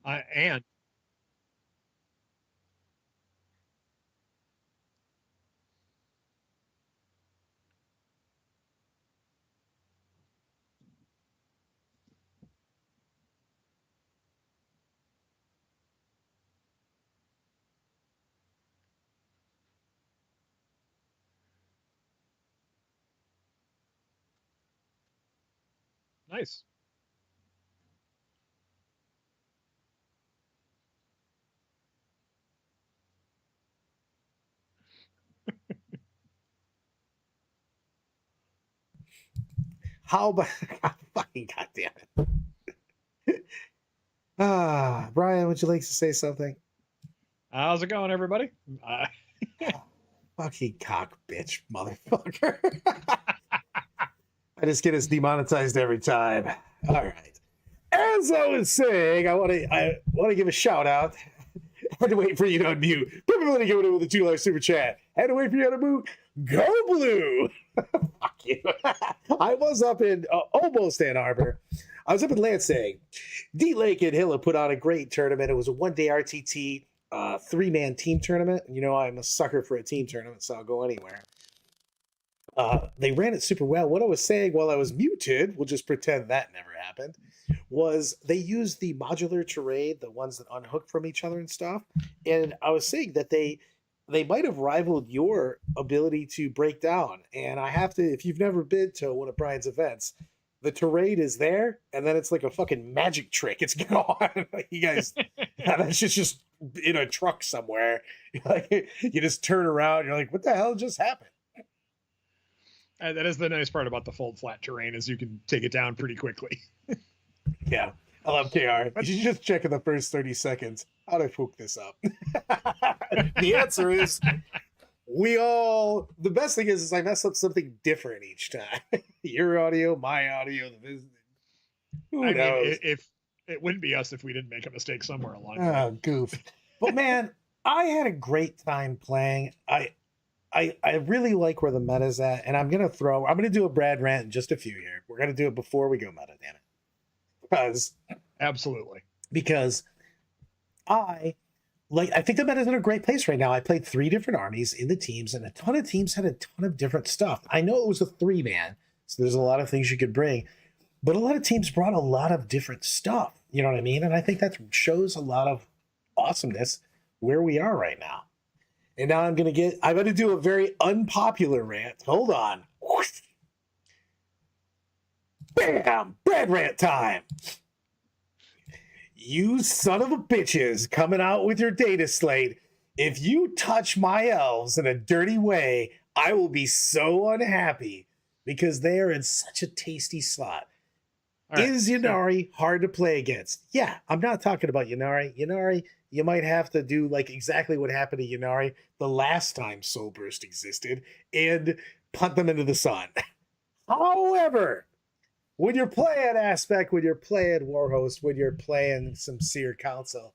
And nice. How about fucking goddamn it? Brian, would you like to say something? How's it going, everybody? Fucking cock bitch, motherfucker. I just get us demonetized every time. All right. As I was saying, I want to give a shout out. Had to wait for you to unmute. Everybody give it with a $2 super chat. Had to wait for you to move. Go blue. Fuck you. I was up in almost Ann Arbor. I was up in Lansing. D Lake and Hilla put on a great tournament. It was a 1-day RTT 3-man team tournament. You know, I'm a sucker for a team tournament, so I'll go anywhere. They ran it super well. What I was saying while I was muted, we'll just pretend that never happened, was they used the modular terrain, the ones that unhook from each other and stuff. And I was saying that they might have rivaled your ability to break down. And I have to, if you've never been to one of Brian's events, the terrain is there, and then it's like a fucking magic trick. It's gone. You guys, that's just in a truck somewhere. Like, you just turn around, you're like, what the hell just happened? That is the nice part about the fold flat terrain is you can take it down pretty quickly. Yeah. I love KR. You should just check in the first 30 seconds. How'd I fuck this up? The answer is the best thing is I mess up something different each time. Your audio, my audio, the business. Who knows? Mean, if it wouldn't be us if we didn't make a mistake somewhere along the way. Oh, goof. But man, I had a great time playing. I really like where the meta's at, and I'm gonna do a Brad rant in just a few here. We're gonna do it before we go meta, damn it. Because I think the meta's in a great place right now. I played 3 different armies in the teams, and a ton of teams had a ton of different stuff. I know it was a 3-man, so there's a lot of things you could bring, but a lot of teams brought a lot of different stuff. You know what I mean? And I think that shows a lot of awesomeness where we are right now. And now I'm going to do a very unpopular rant. Hold on. Bam! Brad rant time. You son of a bitches coming out with your data slate. If you touch my elves in a dirty way, I will be so unhappy because they are in such a tasty slot. Right, is Ynnari hard to play against? Yeah, I'm not talking about Ynnari. Ynnari, you might have to do like exactly what happened to Ynnari the last time Soul Burst existed and punt them into the sun. However, when you're playing Aspect, when you're playing Warhost, when you're playing some Seer Council,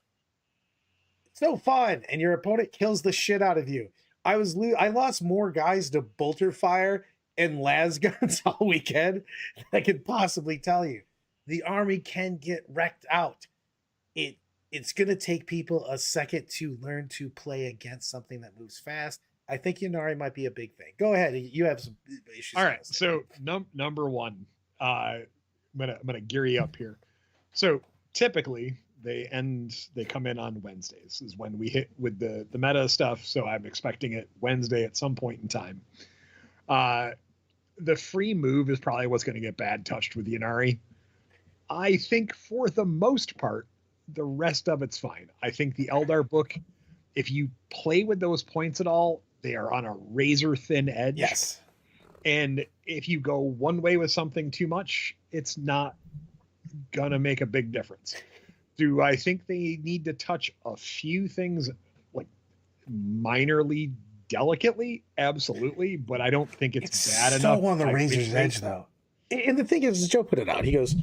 it's no fun, and your opponent kills the shit out of you. I lost more guys to Bolter Fire and las guns all weekend than I could possibly tell you. The army can get wrecked out. It's going to take people a second to learn to play against something that moves fast. I think Ynnari might be a big thing. Go ahead. You have some issues. All right. So number one, I'm gonna gear you up here. So typically they come in on Wednesdays is when we hit with the meta stuff. So I'm expecting it Wednesday at some point in time. The free move is probably what's going to get bad touched with Ynnari. I think for the most part, the rest of it's fine. I think the Eldar book, if you play with those points at all, they are on a razor thin edge. Yes. And if you go one way with something too much, it's not going to make a big difference. Do I think they need to touch a few things like minorly delicately? Absolutely. But I don't think it's bad enough. It's so on the razor's edge, though. And the thing is, Joe put it out. He goes,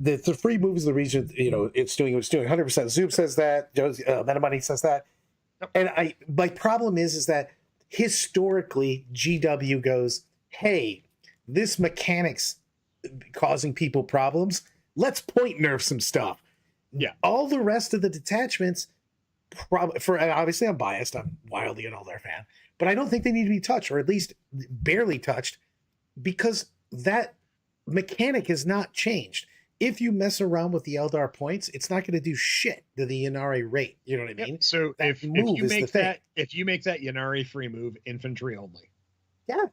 the free moves the region, it's doing 100%. Zoom says that. Joe's Meta Money says that. Yep. And my problem is that historically, GW goes, hey, this mechanic's causing people problems. Let's point nerf some stuff. Yeah. All the rest of the detachments, probably, for obviously I'm biased. I'm wildly an Eldar fan, but I don't think they need to be touched, or at least barely touched, because that mechanic has not changed. If you mess around with the Eldar points, it's not going to do shit to the Yanari rate. You know what I mean? So That if move you is the make thing. that if you make that Yanari free move infantry only, Yeah,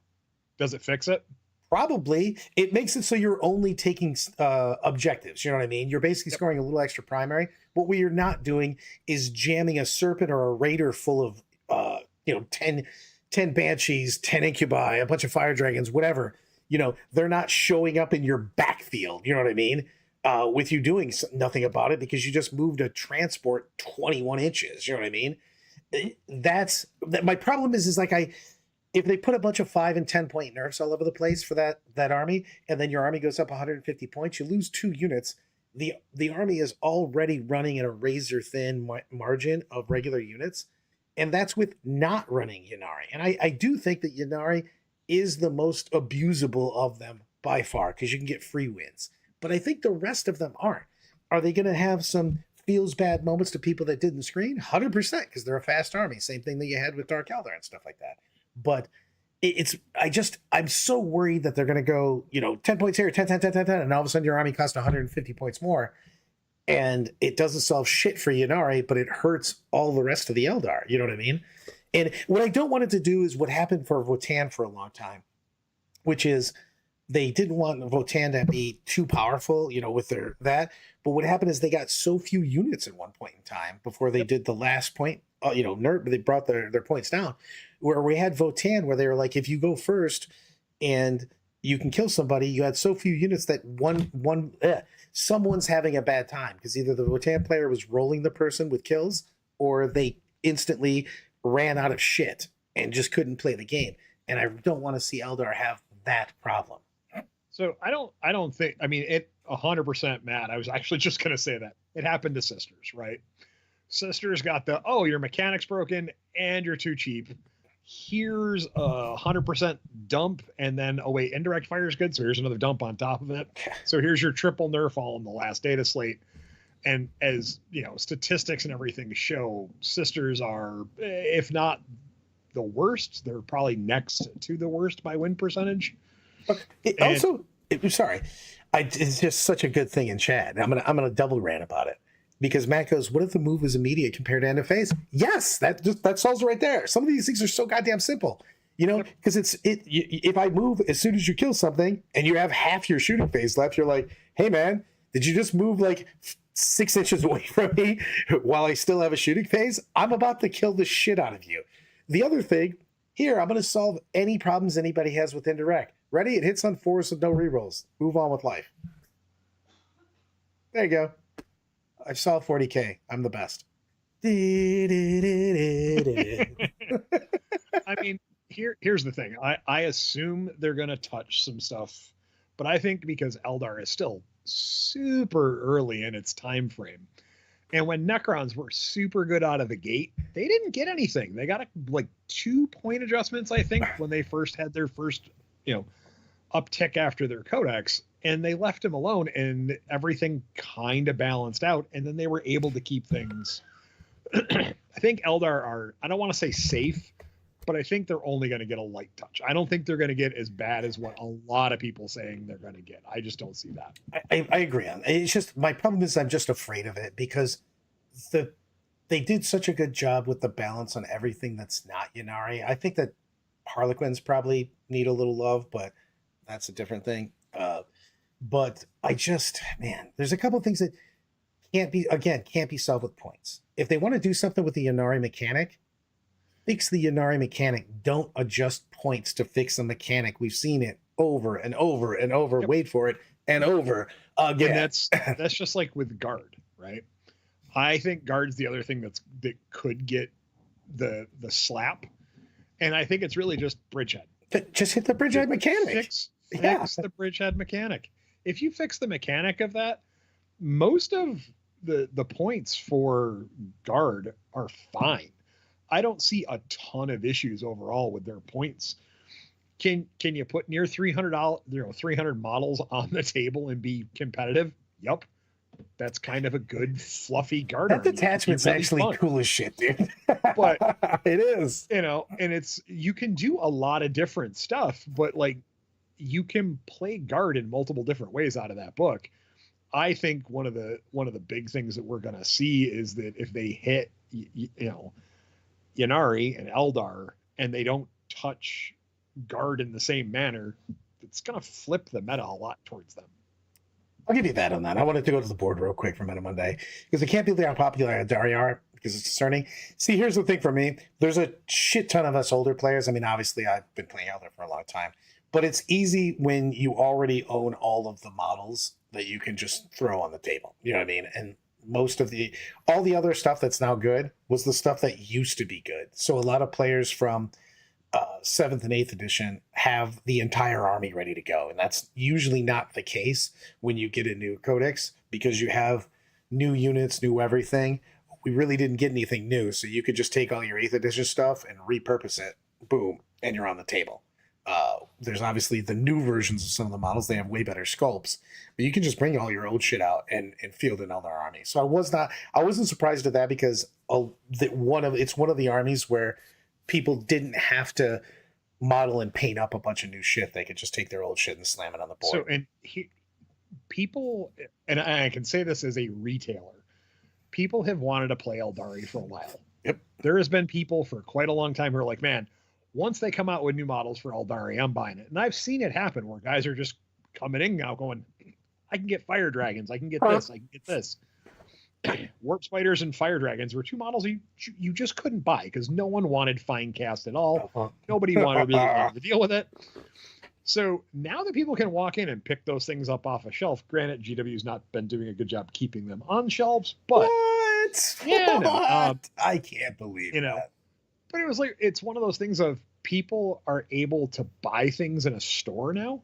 does it fix it? probably. It makes it so you're only taking objectives. You know what I mean? You're basically scoring a little extra primary. What we are not doing is jamming a serpent or a raider full of 10 banshees, 10 incubi, a bunch of fire dragons, whatever. They're not showing up in your backfield. You know what I mean? With you doing nothing about it because you just moved a transport 21 inches. You know what I mean? My problem is like if they put a bunch of 5 and 10 point nerfs all over the place for that army, and then your army goes up 150 points, you lose 2 units. The army is already running at a razor thin margin of regular units, and that's with not running Yanari. And I do think that Yanari is the most abusable of them by far because you can get free wins. But I think the rest of them aren't. Are they going to have some feels bad moments to people that didn't screen? 100%, because they're a fast army. Same thing that you had with Dark Eldar and stuff like that. But I'm so worried that they're going to go, 10 points here, 10, 10, 10, 10, 10, and all of a sudden your army costs 150 points more. And it doesn't solve shit for Yanari, but it hurts all the rest of the Eldar. You know what I mean? And what I don't want it to do is what happened for Votann for a long time, which is they didn't want Votann to be too powerful, with that. But what happened is they got so few units at one point in time before they did the last point, they brought their points down, where we had Votann where they were like, if you go first and you can kill somebody, you had so few units that someone's having a bad time because either the Votann player was rolling the person with kills or they instantly ran out of shit and just couldn't play the game. And I don't want to see Eldar have that problem. So I don't think, it 100%, Matt. I was actually just going to say that it happened to Sisters, right? Sisters got your mechanic's broken and you're too cheap. Here's 100% dump. And then, indirect fire is good. So here's another dump on top of it. So here's your triple nerf all in the last data slate. And as statistics and everything show, Sisters are, if not the worst, they're probably next to the worst by win percentage. It's just such a good thing in chat. I'm gonna double rant about it because Matt goes, "What if the move is immediate compared to end of phase?" Yes, that solves it right there. Some of these things are so goddamn simple, because if I move as soon as you kill something and you have half your shooting phase left, you're like, "Hey man, did you just move like 6 inches away from me while I still have a shooting phase? I'm about to kill the shit out of you." The other thing here, I'm going to solve any problems anybody has with indirect. Ready? It hits on 4s with no rerolls. Move on with life. There you go. I've solved 40K. I'm the best. Here's the thing. I assume they're going to touch some stuff, but I think because Eldar is still super early in its time frame, and when Necrons were super good out of the gate, they didn't get anything. They got 2 point adjustments, I think, when they first had their first, uptick after their codex, and they left him alone, and everything kind of balanced out, and then they were able to keep things. I think Eldar are, I don't want to say safe, but I think they're only going to get a light touch. I don't think they're going to get as bad as what a lot of people saying they're going to get. I just don't see that. I agree on. It's just my problem is I'm just afraid of it because they did such a good job with the balance on everything that's not Yanari. I think that Harlequins probably need a little love, but that's a different thing. But there's a couple of things that can't be solved with points. If they want to do something with the Yanari mechanic, fix the Yanari mechanic. Don't adjust points to fix the mechanic. We've seen it over and over and over. Yep. Wait for it and over again. And that's just like with guard, right? I think guard's the other thing that could get the slap, and I think it's really just bridgehead. Just hit the bridgehead mechanic. Fix the bridgehead mechanic. If you fix the mechanic of that, most of the points for guard are fine. I don't see a ton of issues overall with their points. Can you put near $300 models on the table and be competitive? Yep. that's kind of a good fluffy guard That army. detachment's Really actually fun. cool as shit, dude. But it is, and you can do a lot of different stuff, but like you can play guard in multiple different ways out of that book. I think one of the big things that we're going to see is that if they hit Yanari and Eldar and they don't touch guard in the same manner, it's going to flip the meta a lot towards them. I'll give you that on that. I wanted to go to the board real quick for Meta Monday because I can't believe how popular Eldar are because it's concerning. See, here's the thing for me. There's a shit ton of us older players. I mean, obviously, I've been playing Eldar for a long time, but it's easy when you already own all of the models that you can just throw on the table. You know what I mean? And all the other stuff that's now good was the stuff that used to be good. So a lot of players from 7th and 8th edition have the entire army ready to go. And that's usually not the case when you get a new codex because you have new units, new everything. We really didn't get anything new. So you could just take all your 8th edition stuff and repurpose it. Boom. And you're on the table. There's obviously the new versions of some of the models. They have way better sculpts, but you can just bring all your old shit out and field an Eldar army. So I wasn't surprised at that because it's one of the armies where people didn't have to model and paint up a bunch of new shit. They could just take their old shit and slam it on the board. So, people, and I can say this as a retailer, people have wanted to play Eldari for a while. Yep. There has been people for quite a long time who are like, man, once they come out with new models for Eldari, I'm buying it. And I've seen it happen where guys are just coming in now going, I can get fire dragons. I can get this. I can get this. Warp spiders and fire dragons were two models you just couldn't buy because no one wanted fine cast at all. Nobody wanted to deal with it. So now that people can walk in and pick those things up off a shelf, granted, GW's not been doing a good job keeping them on shelves, but what? Yeah, no, I can't believe that. But it was like it's one of those things of people are able to buy things in a store now.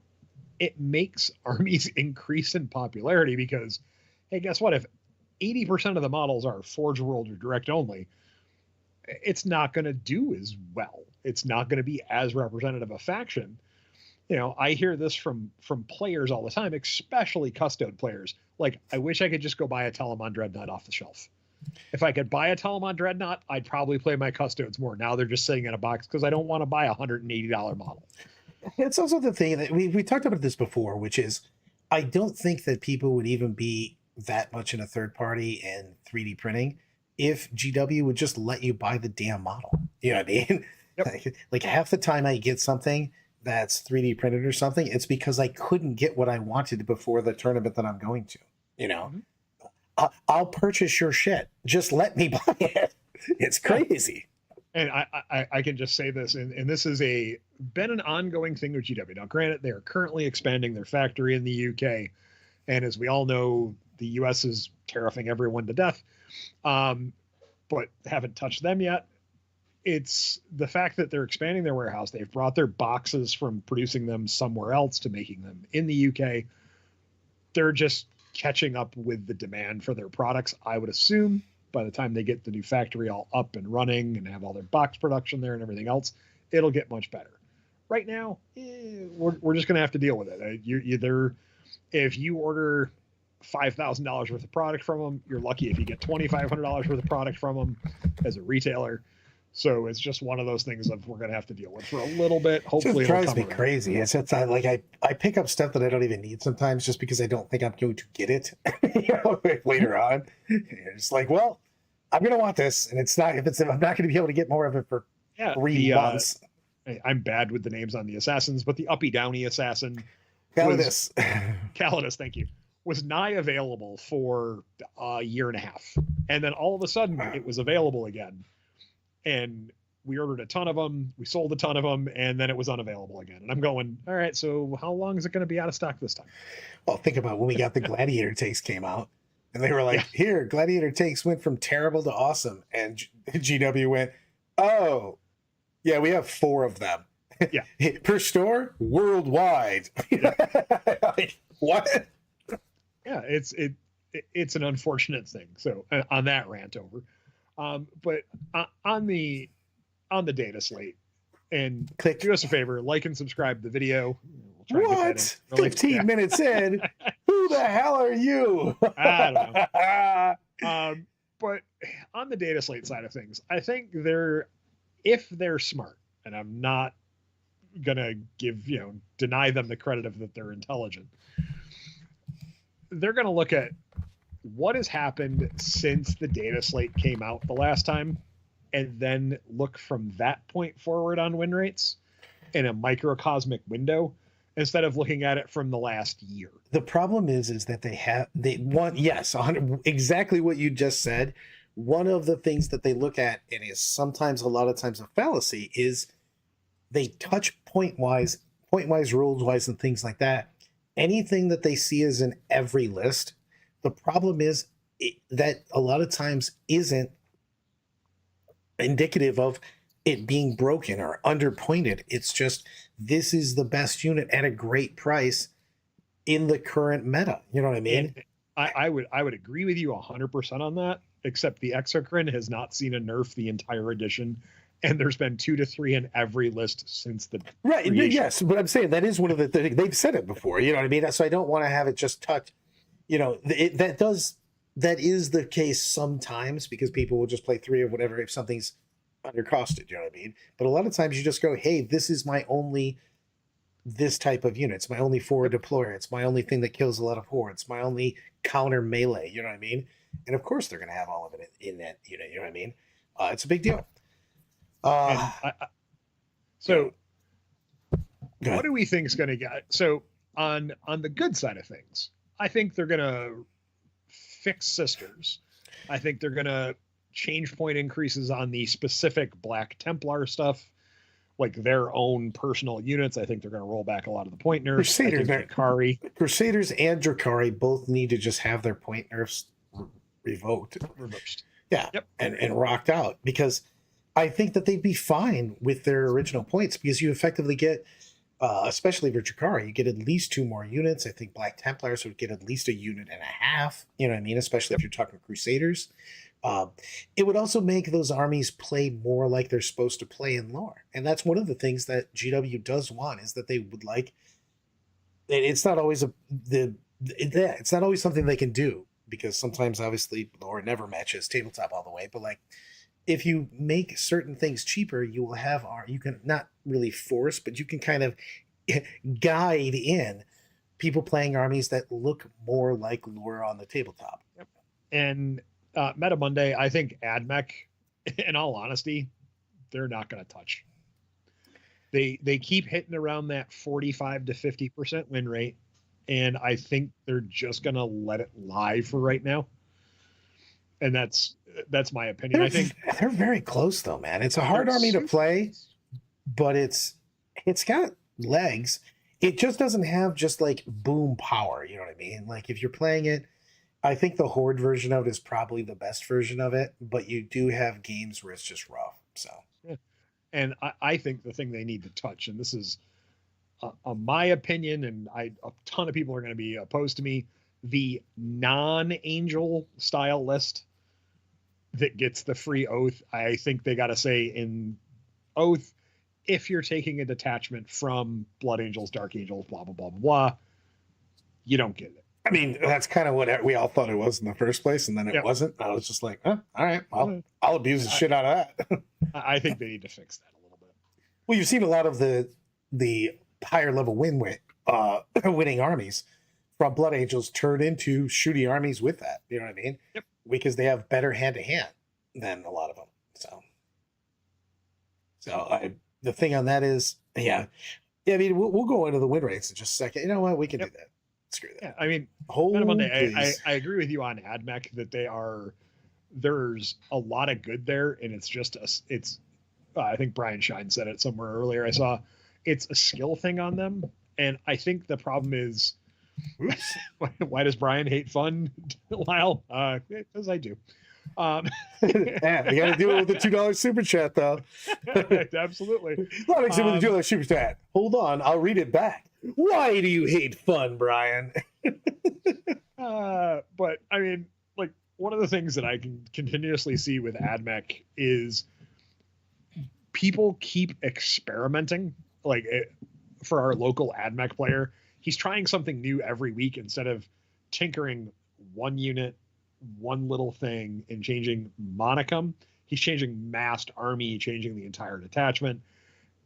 It makes armies increase in popularity because, hey, guess what? If 80% of the models are Forge World or direct only, it's not going to do as well. It's not going to be as representative a faction. I hear this from players all the time, especially custode players. Like, I wish I could just go buy a Telemon Dreadnought off the shelf. If I could buy a Telemon Dreadnought, I'd probably play my custodes more. Now they're just sitting in a box because I don't want to buy a $180 model. It's also the thing that we talked about this before, which is I don't think that people would even be that much in a third party and 3D printing if GW would just let you buy the damn model. You know what I mean? Yep. Like half the time I get something that's 3D printed or something, it's because I couldn't get what I wanted before the tournament that I'm going to. Mm-hmm. I'll purchase your shit. Just let me buy it. It's crazy. And I can just say this, and this is been an ongoing thing with GW. Now, granted, they are currently expanding their factory in the UK, and as we all know, the US is tariffing everyone to death, but haven't touched them yet. It's the fact that they're expanding their warehouse. They've brought their boxes from producing them somewhere else to making them in the UK. They're just catching up with the demand for their products. I would assume by the time they get the new factory all up and running and have all their box production there and everything else, it'll get much better. Right now, we're just going to have to deal with it. If you order $5,000 worth of product from them, you're lucky if you get $2,500 worth of product from them as a retailer. So it's just one of those things that we're going to have to deal with for a little bit. Hopefully, it drives me crazy. It's I pick up stuff that I don't even need sometimes just because I don't think I'm going to get it later on. It's like, well, I'm going to want this, and I'm not going to be able to get more of it for 3 months. I'm bad with the names on the assassins, but the uppy downy assassin, Calidus, thank you, was nigh available for a year and a half, and then all of a sudden it was available again. And we ordered a ton of them. We sold a ton of them, and then it was unavailable again. And I'm going, all right, so how long is it going to be out of stock this time? Well, think about when we got the Gladiator takes came out, and they were like, here, Gladiator takes went from terrible to awesome. And GW went, oh, yeah, we have 4 of them. Yeah. Per store, worldwide. Like, what? Yeah, it's an unfortunate thing. So on that rant over. But on the data slate, and do us a favor, like and subscribe to the video. We'll try to get that in. What? Really? 15 minutes in? Who the hell are you? I don't know. But on the data slate side of things, I think if they're smart, and I'm not gonna deny them the credit of that they're intelligent, they're gonna look at what has happened since the data slate came out the last time, and then look from that point forward on win rates in a microcosmic window instead of looking at it from the last year. The problem is that they want, yes, 100, exactly what you just said. One of the things that they look at, and is sometimes a lot of times a fallacy, is they touch point-wise, rules-wise, and things like that. Anything that they see is in every list. The problem is that a lot of times isn't indicative of it being broken or underpointed. It's just, this is the best unit at a great price in the current meta. You know what I mean? And I would agree with you 100% on that, except the Exocrine has not seen a nerf the entire edition, and there's been 2 to 3 in every list since the creation. Yes, but I'm saying that is one of the things they've said it before. You know what I mean? So I don't want to have it just touch. That is the case sometimes, because people will just play 3 of whatever if something's undercosted. You know what I mean? But a lot of times you just go, hey, this is my only this type of unit. It's my only forward deployer. It's my only thing that kills a lot of hordes. It's my only counter melee. You know what I mean? And of course they're going to have all of it in that unit. You know what I mean? It's a big deal. So what do we think is going to get? So on the good side of things, I think they're going to fix sisters. I think they're going to change point increases on the specific Black Templar stuff, like their own personal units. I think they're going to roll back a lot of the point nerfs. Crusaders and Drakari both need to just have their point nerfs reversed. Yeah. Yep. And rocked out, because I think that they'd be fine with their original points, because you effectively get, especially for Drakari, you get at least 2 more units. I think Black Templars would get at least a unit and a half. You know what I mean? Especially if you're talking Crusaders. It would also make those armies play more like they're supposed to play in lore. And that's one of the things that GW does want, is that they would like, it's not always it's not always something they can do, because sometimes obviously lore never matches tabletop all the way. But like, if you make certain things cheaper, you will have you can not really force, but you can kind of guide in people playing armies that look more like lore on the tabletop. Yep. And Meta Monday, I think AdMech, in all honesty, they're not going to touch. They keep hitting around that 45 to 50% win rate, and I think they're just going to let it lie for right now. And that's my opinion. I think they're very close though, man. It's a hard army to play, but it's got legs. It just doesn't have just like boom power. You know what I mean? Like if you're playing it, I think the Horde version of it is probably the best version of it, but you do have games where it's just rough. So, yeah. And I think the thing they need to touch, and this is my opinion, and a ton of people are going to be opposed to me, the non-angel style list that gets the free oath. I think they got to say in oath, if you're taking a detachment from Blood Angels, Dark Angels, blah, blah, blah, blah, you don't get it. I mean, that's kind of what we all thought it was in the first place, and then it wasn't. I was just like, all right, I'll abuse the shit out of that. I think they need to fix that a little bit. Well, you've seen a lot of the higher level winning armies from Blood Angels turn into shooty armies with that. You know what I mean? Yep. Because they have better hand-to-hand than a lot of them. So the thing on that is, I mean, we'll go into the win rates in just a second. You know what? We can do that. Screw that. Yeah, I mean, I agree with you on AdMech that there's a lot of good there, and it's just I think Brian Shine said it somewhere earlier. I saw it's a skill thing on them, and I think the problem is, why does Brian hate fun, Lyle? Because I do. Yeah, you got to do it with the $2 super chat, though. Absolutely. A lot of it with the $2 super chat. Hold on, I'll read it back. Why do you hate fun, Brian? But I mean, like, one of the things that I can continuously see with AdMech is people keep experimenting. Like, for our local AdMech player, he's trying something new every week instead of tinkering one unit, one little thing, and changing Monicum. He's changing massed army, changing the entire detachment.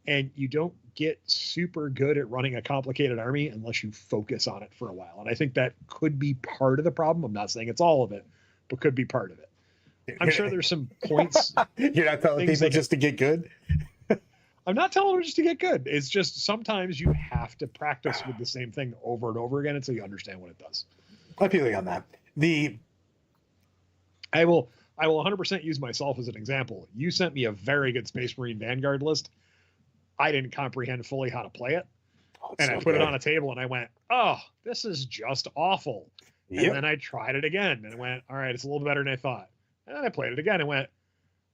And you don't get super good at running a complicated army unless you focus on it for a while. And I think that could be part of the problem. I'm not saying it's all of it, but could be part of it. I'm sure there's some points. You're not telling people just to get good? I'm not telling them just to get good. It's just sometimes you have to practice with the same thing over and over again until you understand what it does. I'm feeling on that. I will 100% use myself as an example. You sent me a very good Space Marine Vanguard list. I didn't comprehend fully how to play it. And I put it on a table and I went, oh, this is just awful. Yep. And then I tried it again and went, all right, it's a little better than I thought. And then I played it again and went,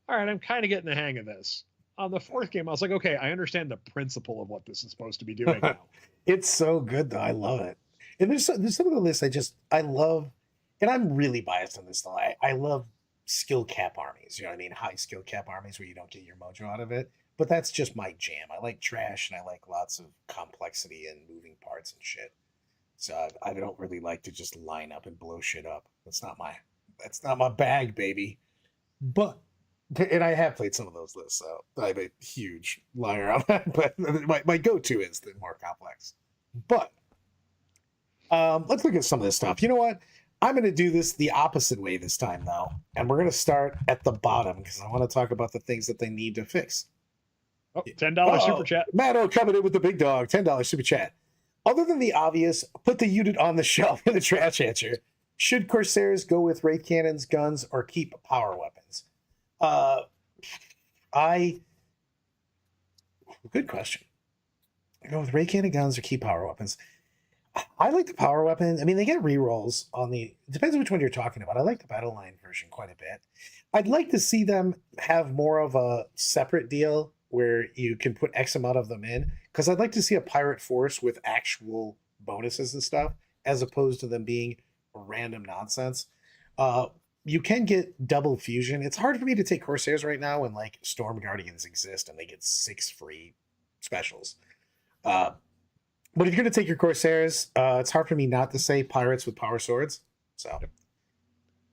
all right, I'm kind of getting the hang of this. On the fourth game, I was like, okay, I understand the principle of what this is supposed to be doing now. It's so good, though. I love it. And there's some of the lists I love, and I'm really biased on this, though. I love skill cap armies, you know what I mean? High skill cap armies where you don't get your mojo out of it. But that's just my jam. I like trash and I like lots of complexity and moving parts and shit. So I don't really like to just line up and blow shit up. That's not my bag, baby. But and I have played some of those lists, so I'm a huge liar on that. But my go-to is the more complex. But let's look at some of this stuff. You know what? I'm going to do this the opposite way this time, though. And we're going to start at the bottom because I want to talk about the things that they need to fix. Oh, $10 super chat. Matto coming in with the big dog. $10 super chat. Other than the obvious, put the unit on the shelf in the trash answer. Should Corsairs go with Wraith Cannons, guns, or keep power weapons? Good question. Go with Wraith Cannon, guns, or keep power weapons. I like the power weapon. I mean, they get rerolls on the. It depends on which one you're talking about. I like the battle line version quite a bit. I'd like to see them have more of a separate deal where you can put X amount of them in, because I'd like to see a pirate force with actual bonuses and stuff, as opposed to them being random nonsense. You can get double fusion. It's hard for me to take Corsairs right now when like Storm Guardians exist and they get 6 free specials. But if you're going to take your Corsairs, it's hard for me not to say pirates with power swords. So,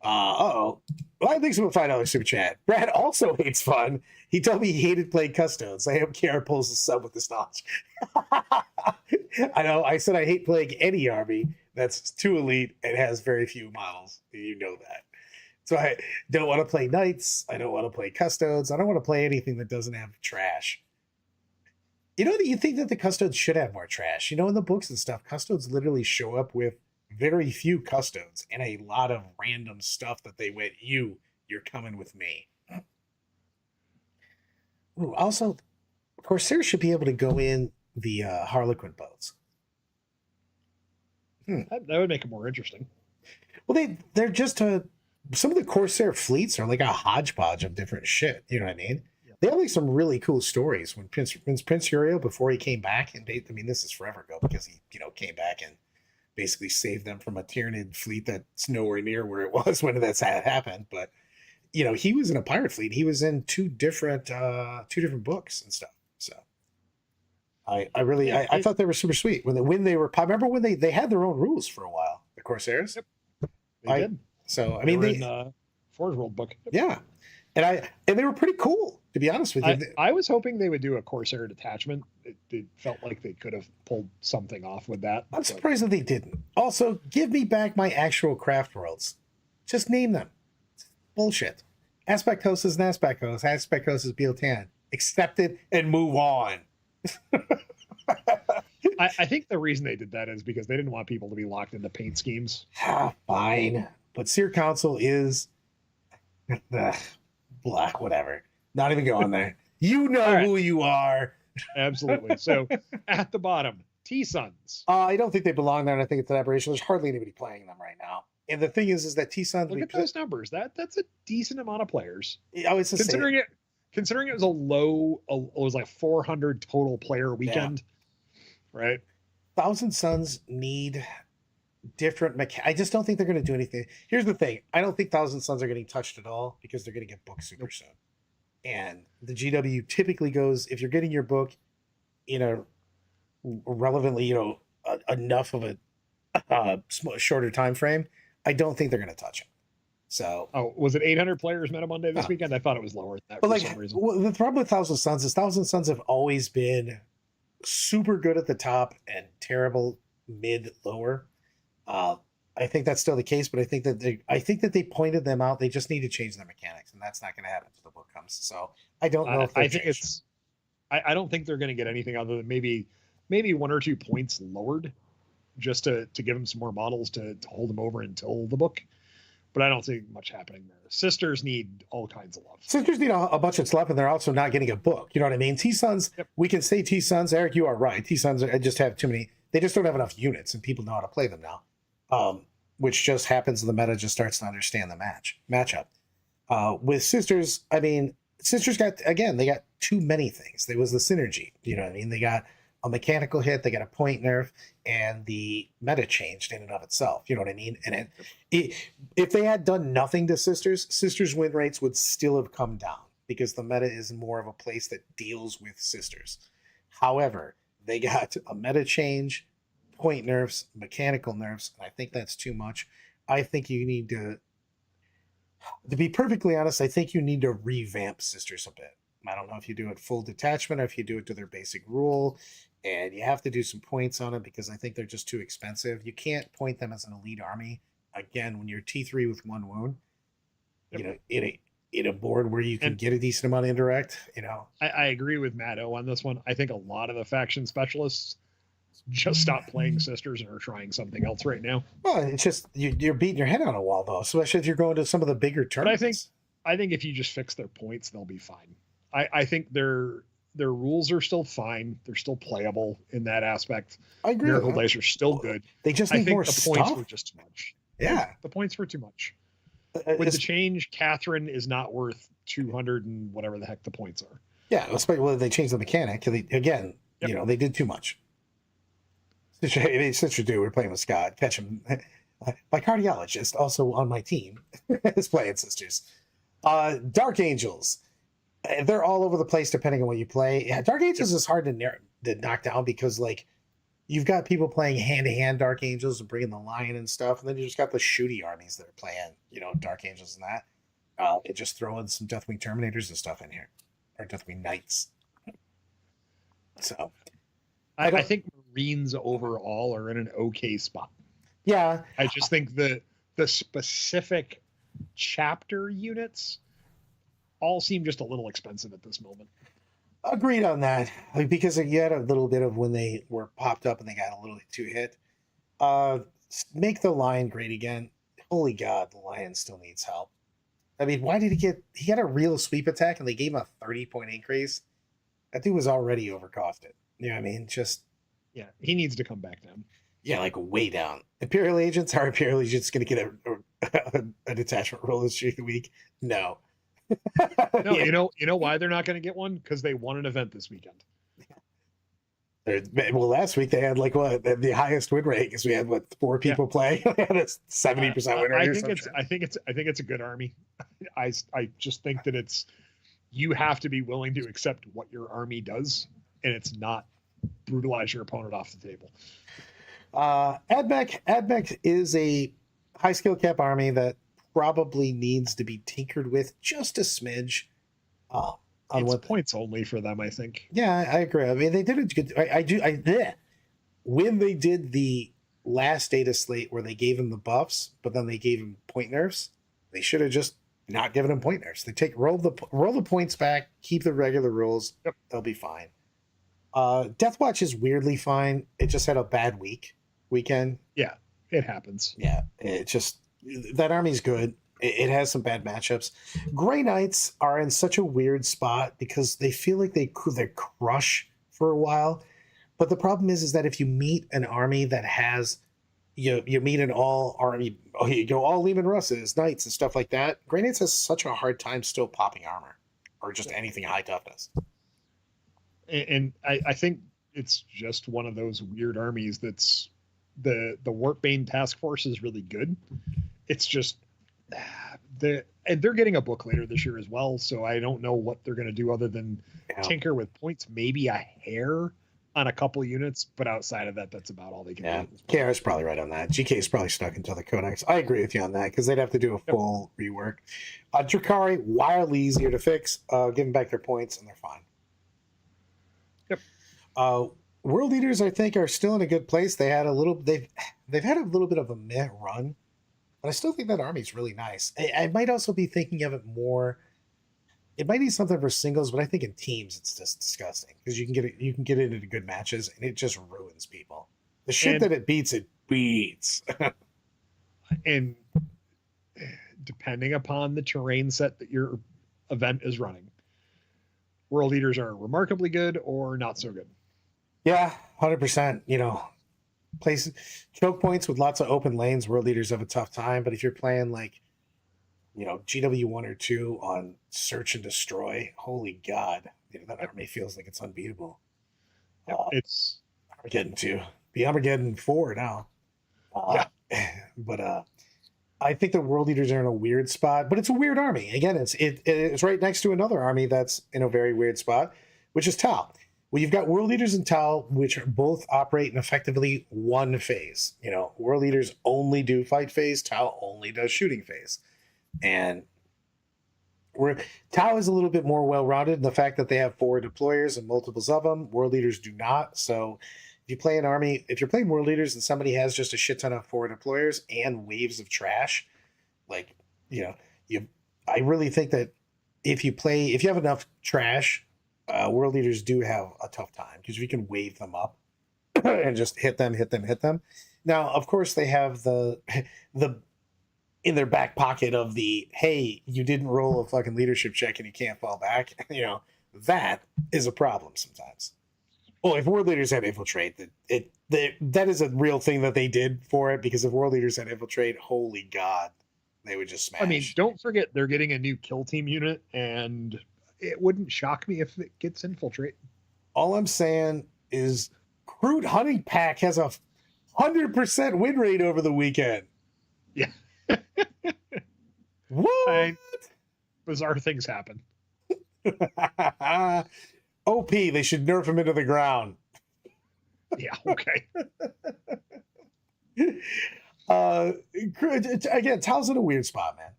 Well, thanks for the $5 super chat. Brad also hates fun. He told me he hated playing Custodes. I hope KR pulls the sub with this notch. I know. I said I hate playing any army that's too elite and has very few models. You know that. So I don't want to play Knights. I don't want to play Custodes. I don't want to play anything that doesn't have trash. You know that you think that the Custodes should have more trash. You know, in the books and stuff, Custodes literally show up with very few Custodes and a lot of random stuff that they went, you're coming with me. Ooh, also, Corsairs should be able to go in the Harlequin boats. That would make it more interesting. Well, they're just some of the Corsair fleets are like a hodgepodge of different shit. You know what I mean? Yeah. They have like some really cool stories. When Prince Uriel, before he came back, and I mean, this is forever ago because he, came back and basically saved them from a Tyranid fleet that's nowhere near where it was when that's happened. But he was in a pirate fleet. He was in two different books and stuff. So I thought they were super sweet when they were. I remember when they had their own rules for a while. The Corsairs. Yep. They did. So I mean, they were in Forge World book. Yeah, and they were pretty cool, to be honest with you. I was hoping they would do a Corsair detachment. It felt like they could have pulled something off with that. I'm surprised that they didn't. Also, give me back my actual craft worlds. Just name them. It's bullshit. Aspect Host is an Aspect Host. Aspect Host is Biel-Tan. Accept it and move on. I think the reason they did that is because they didn't want people to be locked into paint schemes. Fine. But Seer Council is black, whatever. Not even going there. You know right. Who you are. Absolutely. So at the bottom, T-Suns. I don't think they belong there, and I think it's an aberration. There's hardly anybody playing them right now. And the thing is that T-Suns... Look at those numbers. That's a decent amount of players. I was considering it was it was like 400 total player weekend, right? Thousand Suns need different I just don't think they're going to do anything. Here's the thing. I don't think Thousand Suns are getting touched at all because they're going to get booked super soon. And the GW typically goes, if you're getting your book in a relevantly, enough of a shorter time frame, I don't think they're going to touch him. So, Oh, was it 800 players Meta Monday this no. weekend? I thought it was lower than that But for like some reason. the problem with Thousand Suns is Thousand Suns have always been super good at the top and terrible mid lower. Uh, I think that's still the case, but I think that they pointed them out. They just need to change their mechanics, and that's not going to happen until the book comes. So I don't know if I they're think changed. it's. I don't think they're going to get anything other than maybe 1 or 2 points lowered, just to give them some more models to hold them over until the book. But I don't see much happening there. Sisters need all kinds of love. Sisters need a bunch of stuff, and they're also not getting a book. You know what I mean? T Suns, Yep. we can say T Suns. Eric, you are right. T Suns just have too many. They just don't have enough units, and people know how to play them now. Which just happens. The meta just starts to understand the matchup. With Sisters, I mean, Sisters they got too many things. There was the synergy. You know what I mean? They got a mechanical hit, they got a point nerf, and the meta changed in and of itself. You know what I mean? And if they had done nothing to Sisters win rates would still have come down because the meta is more of a place that deals with Sisters. However, they got a meta change, point nerfs, mechanical nerfs, and I think that's too much. I think you need to be perfectly honest, I think you need to revamp Sisters a bit. I don't know if you do it full detachment or if you do it to their basic rule, and you have to do some points on it because I think they're just too expensive. You can't point them as an elite army again when you're T3 with 1 wound. Yep. In a board where you can get a decent amount of indirect. I agree with Matt O on this one. I think a lot of the faction specialists just stop playing Sisters and are trying something else right now. Well, it's just you're beating your head on a wall though, especially if you're going to some of the bigger tournaments. But I think if you just fix their points, they'll be fine. I think their rules are still fine. They're still playable in that aspect. I agree. Miracle Dice are still good. They just need more stuff. Points were just too much. Yeah, the points were too much. With the change, Catherine is not worth 200 and whatever the heck the points are. Yeah, especially they changed the mechanic. They did too much. Sister do. We're playing with Scott. Catch him. My cardiologist, also on my team, is playing Sisters. Dark Angels. They're all over the place depending on what you play. Yeah, Dark Angels is hard to knock down because you've got people playing hand-to-hand Dark Angels and bringing the lion and stuff, and then you just got the shooty armies that are playing, Dark Angels and that. And just throw in some Deathwing Terminators and stuff in here, or Deathwing Knights. So, I think Marines overall are in an okay spot. Yeah, I just think the specific chapter units all seem just a little expensive at this moment. Agreed on that, because you had a little bit of when they were popped up and they got a little too hit. Make the lion great again. Holy God, the lion still needs help. I mean, why did he got a real sweep attack and they gave him a 30-point increase? That dude was already overcosted. You know what I mean? Yeah, he needs to come back down. Yeah, like way down. Imperial Agents, are Imperial Agents going to get a detachment roll this week? No. No, yeah. You know why they're not going to get one? Because they won an event this weekend. Well, last week they had the highest win rate because we had 4 people play. They had a 70% win rate. I think it's a good army. I just think that you have to be willing to accept what your army does, and it's not brutalize your opponent off the table. Admech is a high skill cap army that probably needs to be tinkered with just a smidge. It's points only for them, I think. Yeah, I agree. I mean, they did it good. When they did the last data slate where they gave him the buffs, but then they gave him point nerfs, they should have just not given him point nerfs. They roll the points back, keep the regular rules. Yep. They'll be fine. Deathwatch is weirdly fine. It just had a bad weekend. Yeah, it happens. Yeah, it just that army's good. It has some bad matchups. Grey Knights are in such a weird spot because they feel like they crush for a while. But the problem is that if you meet an army that has, you meet an all army, all Lehman Russes, Knights and stuff like that, Grey Knights has such a hard time still popping armor or just anything high toughness. And I think it's just one of those weird armies that's the Warpbane task force is really good. It's just and they're getting a book later this year as well, so I don't know what they're going to do other than tinker with points, maybe a hair, on a couple units, but outside of that, that's about all they can Yeah, do. KR is probably right on that. GK is probably stuck until the Codex. I agree with you on that because they'd have to do a full rework. Drakari, wildly easier to fix. Give them back their points and they're fine. Yep. World Eaters, I think, are still in a good place. They've had a little bit of a meh run, but I still think that army's really nice. I might also be thinking of it more. It might need something for singles, but I think in teams it's just disgusting because you can get it into good matches and it just ruins people. The shit that it beats. And depending upon the terrain set that your event is running, World Eaters are remarkably good or not so good. Yeah, 100%. Places choke points with lots of open lanes, World Eaters have a tough time. But if you're playing like GW1 or 2 on search and destroy, holy God, that army feels like it's unbeatable. It's Armageddon 2. The Armageddon 4 now. But I think the World Eaters are in a weird spot, but it's a weird army. Again, it's right next to another army that's in a very weird spot, which is Tau. Well, you've got World Eaters and Tau, which both operate in effectively one phase. World Eaters only do fight phase, Tau only does shooting phase. And Tau is a little bit more well-rounded in the fact that they have 4 deployers and multiples of them. World Eaters do not. So if you're playing World Eaters and somebody has just a shit ton of 4 deployers and waves of trash, I really think that if you have enough trash, World Eaters do have a tough time because we can wave them up and just hit them. Now, of course, they have the in their back pocket of the, hey, you didn't roll a fucking leadership check and you can't fall back. That is a problem sometimes. Well, if World Leaders had infiltrate, that is a real thing that they did for it, because if World Leaders had infiltrate, holy God, they would just smash. I mean, don't forget they're getting a new kill team unit, and it wouldn't shock me if it gets infiltrate. All I'm saying is Kroot Hunting Pack has a 100% win rate over the weekend. Yeah. What? Bizarre things happen. OP, they should nerf him into the ground. Yeah, okay. Again, Tao's in a weird spot, man.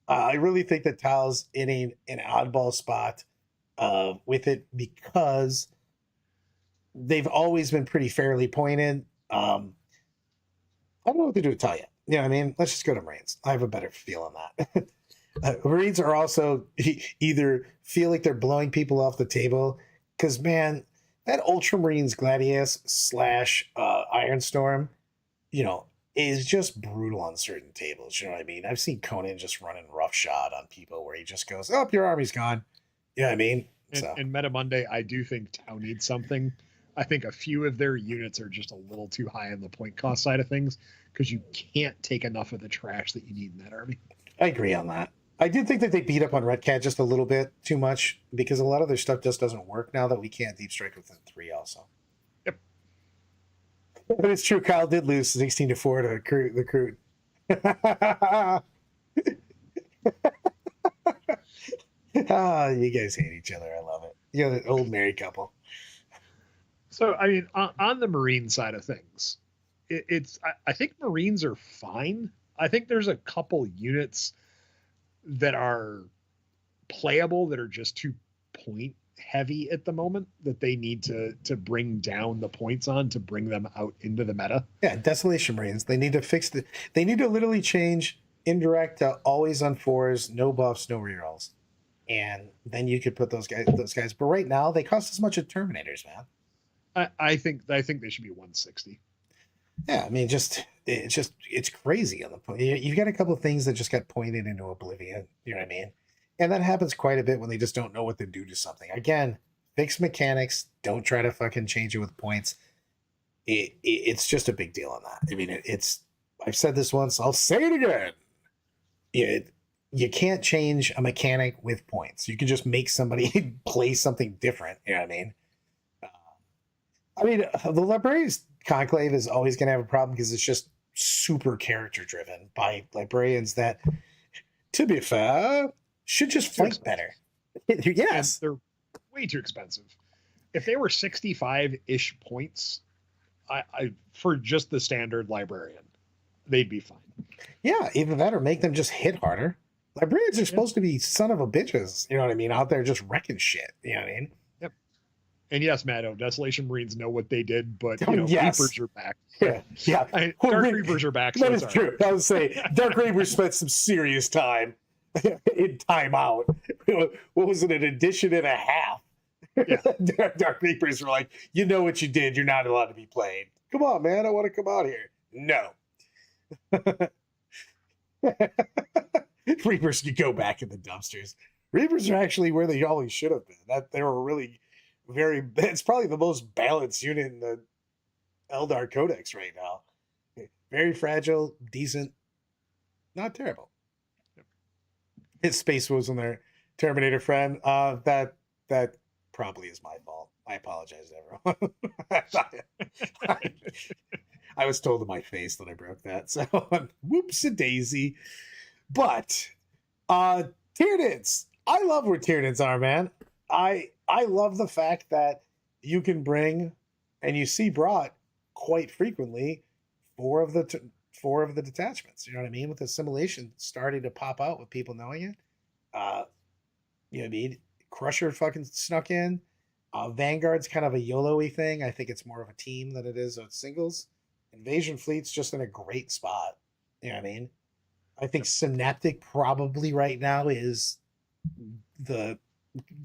I really think that Tao's in an oddball spot with it because they've always been pretty fairly pointed. I don't know what to do with Tao yet. You know what I mean? Let's just go to Marines. I have a better feel on that. Marines are also either feel like they're blowing people off the table because, man, that Ultramarines Gladius / Iron Storm, is just brutal on certain tables. You know what I mean? I've seen Conan just running roughshod on people where he just goes, "Oh, your army's gone." You know what I mean? In Meta Monday, I do think Tau needs something. I think a few of their units are just a little too high on the point cost side of things because you can't take enough of the trash that you need in that army. I agree on that. I did think that they beat up on Red Cat just a little bit too much because a lot of their stuff just doesn't work now that we can't deep strike within 3 also. Yep. But it's true, Kyle did lose 16-4 to the Kroot. You guys hate each other. I love it. You're the old married couple. So, I mean, on the Marine side of things, I think Marines are fine. I think there's a couple units that are playable that are just too point heavy at the moment that they need to bring down the points on to bring them out into the meta. Yeah, Desolation Marines. They need to they need to literally change indirect to always on 4s, no buffs, no rerolls. And then you could put those guys. But right now they cost as much as Terminators, man. I think they should be 160. Yeah, I mean, it's crazy on the point. You've got a couple of things that just got pointed into oblivion. You know what I mean? And that happens quite a bit when they just don't know what to do to something. Again, fix mechanics. Don't try to fucking change it with points. It's just a big deal on that. I mean, I've said this once. I'll say it again. You can't change a mechanic with points. You can just make somebody play something different. You know what I mean? The Librarians Conclave is always going to have a problem because it's just super character driven by librarians that, to be fair, should just fight better. Yes. And they're way too expensive. if they were 65-ish points, I for just the standard librarian, they'd be fine. Yeah, either that or make them just hit harder. Librarians are supposed to be son of a bitches, you know what I mean? Out there just wrecking shit, you know what I mean? Yep. And yes, Matto, Desolation Marines know what they did, but Yes. Reapers are back. Yeah. Dark Reapers are back. That is true. I would say Dark Reapers spent some serious time in timeout. What was it, an edition and a half? Yeah. Dark Reapers were like, you know what you did. You're not allowed to be played. Come on, man. I want to come out here. No. Reapers could go back in the dumpsters. Reapers are actually where they always should have been. That they were really it's probably the most balanced unit in the Eldar Codex right now. Very fragile, decent, not terrible. His Space Wolves in there, Terminator friend. That probably is my fault. I apologize to everyone. I was told to my face that I broke that, so whoops-a-daisy. But Tyranids, I love where Tyranids are, man. I love the fact that you can bring, and you see brought quite frequently, four of the detachments. You know what I mean? With assimilation starting to pop out with people knowing it. You know what I mean? Crusher fucking snuck in. Vanguard's kind of a YOLO-y thing. I think it's more of a team than it is a singles. Invasion Fleet's just in a great spot. You know what I mean? I think Synaptic probably right now is the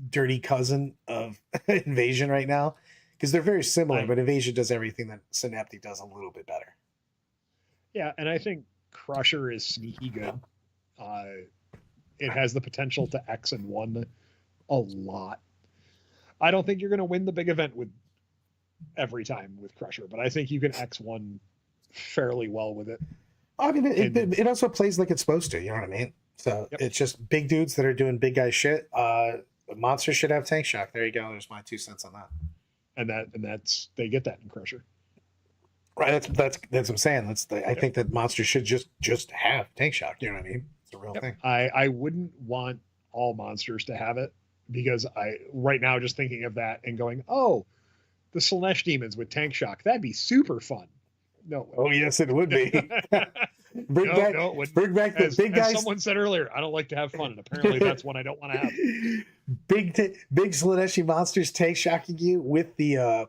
dirty cousin of Invasion right now, because they're very similar, but Invasion does everything that Synaptic does a little bit better. Yeah, and I think Crusher is sneaky good. It has the potential to X and 1 a lot. I don't think you're going to win the big event with every time with Crusher, but I think you can X1 fairly well with it. I mean, it also plays like it's supposed to, you know what I mean? So It's just big dudes that are doing big guy shit. Monsters should have tank shock. There you go. There's my 2 cents on that. And that's they get that in Crusher. Right. That's what I'm saying. I think that monsters should just have tank shock. You know what I mean? It's a real thing. I wouldn't want all monsters to have it, because right now just thinking of that and going, oh, the Slanesh demons with tank shock, that'd be super fun. No. Oh yes, it would be. Bring back the big guys. As someone said earlier, I don't like to have fun, and apparently that's one I don't want to have. Big Slaneshi monsters tank shocking you with the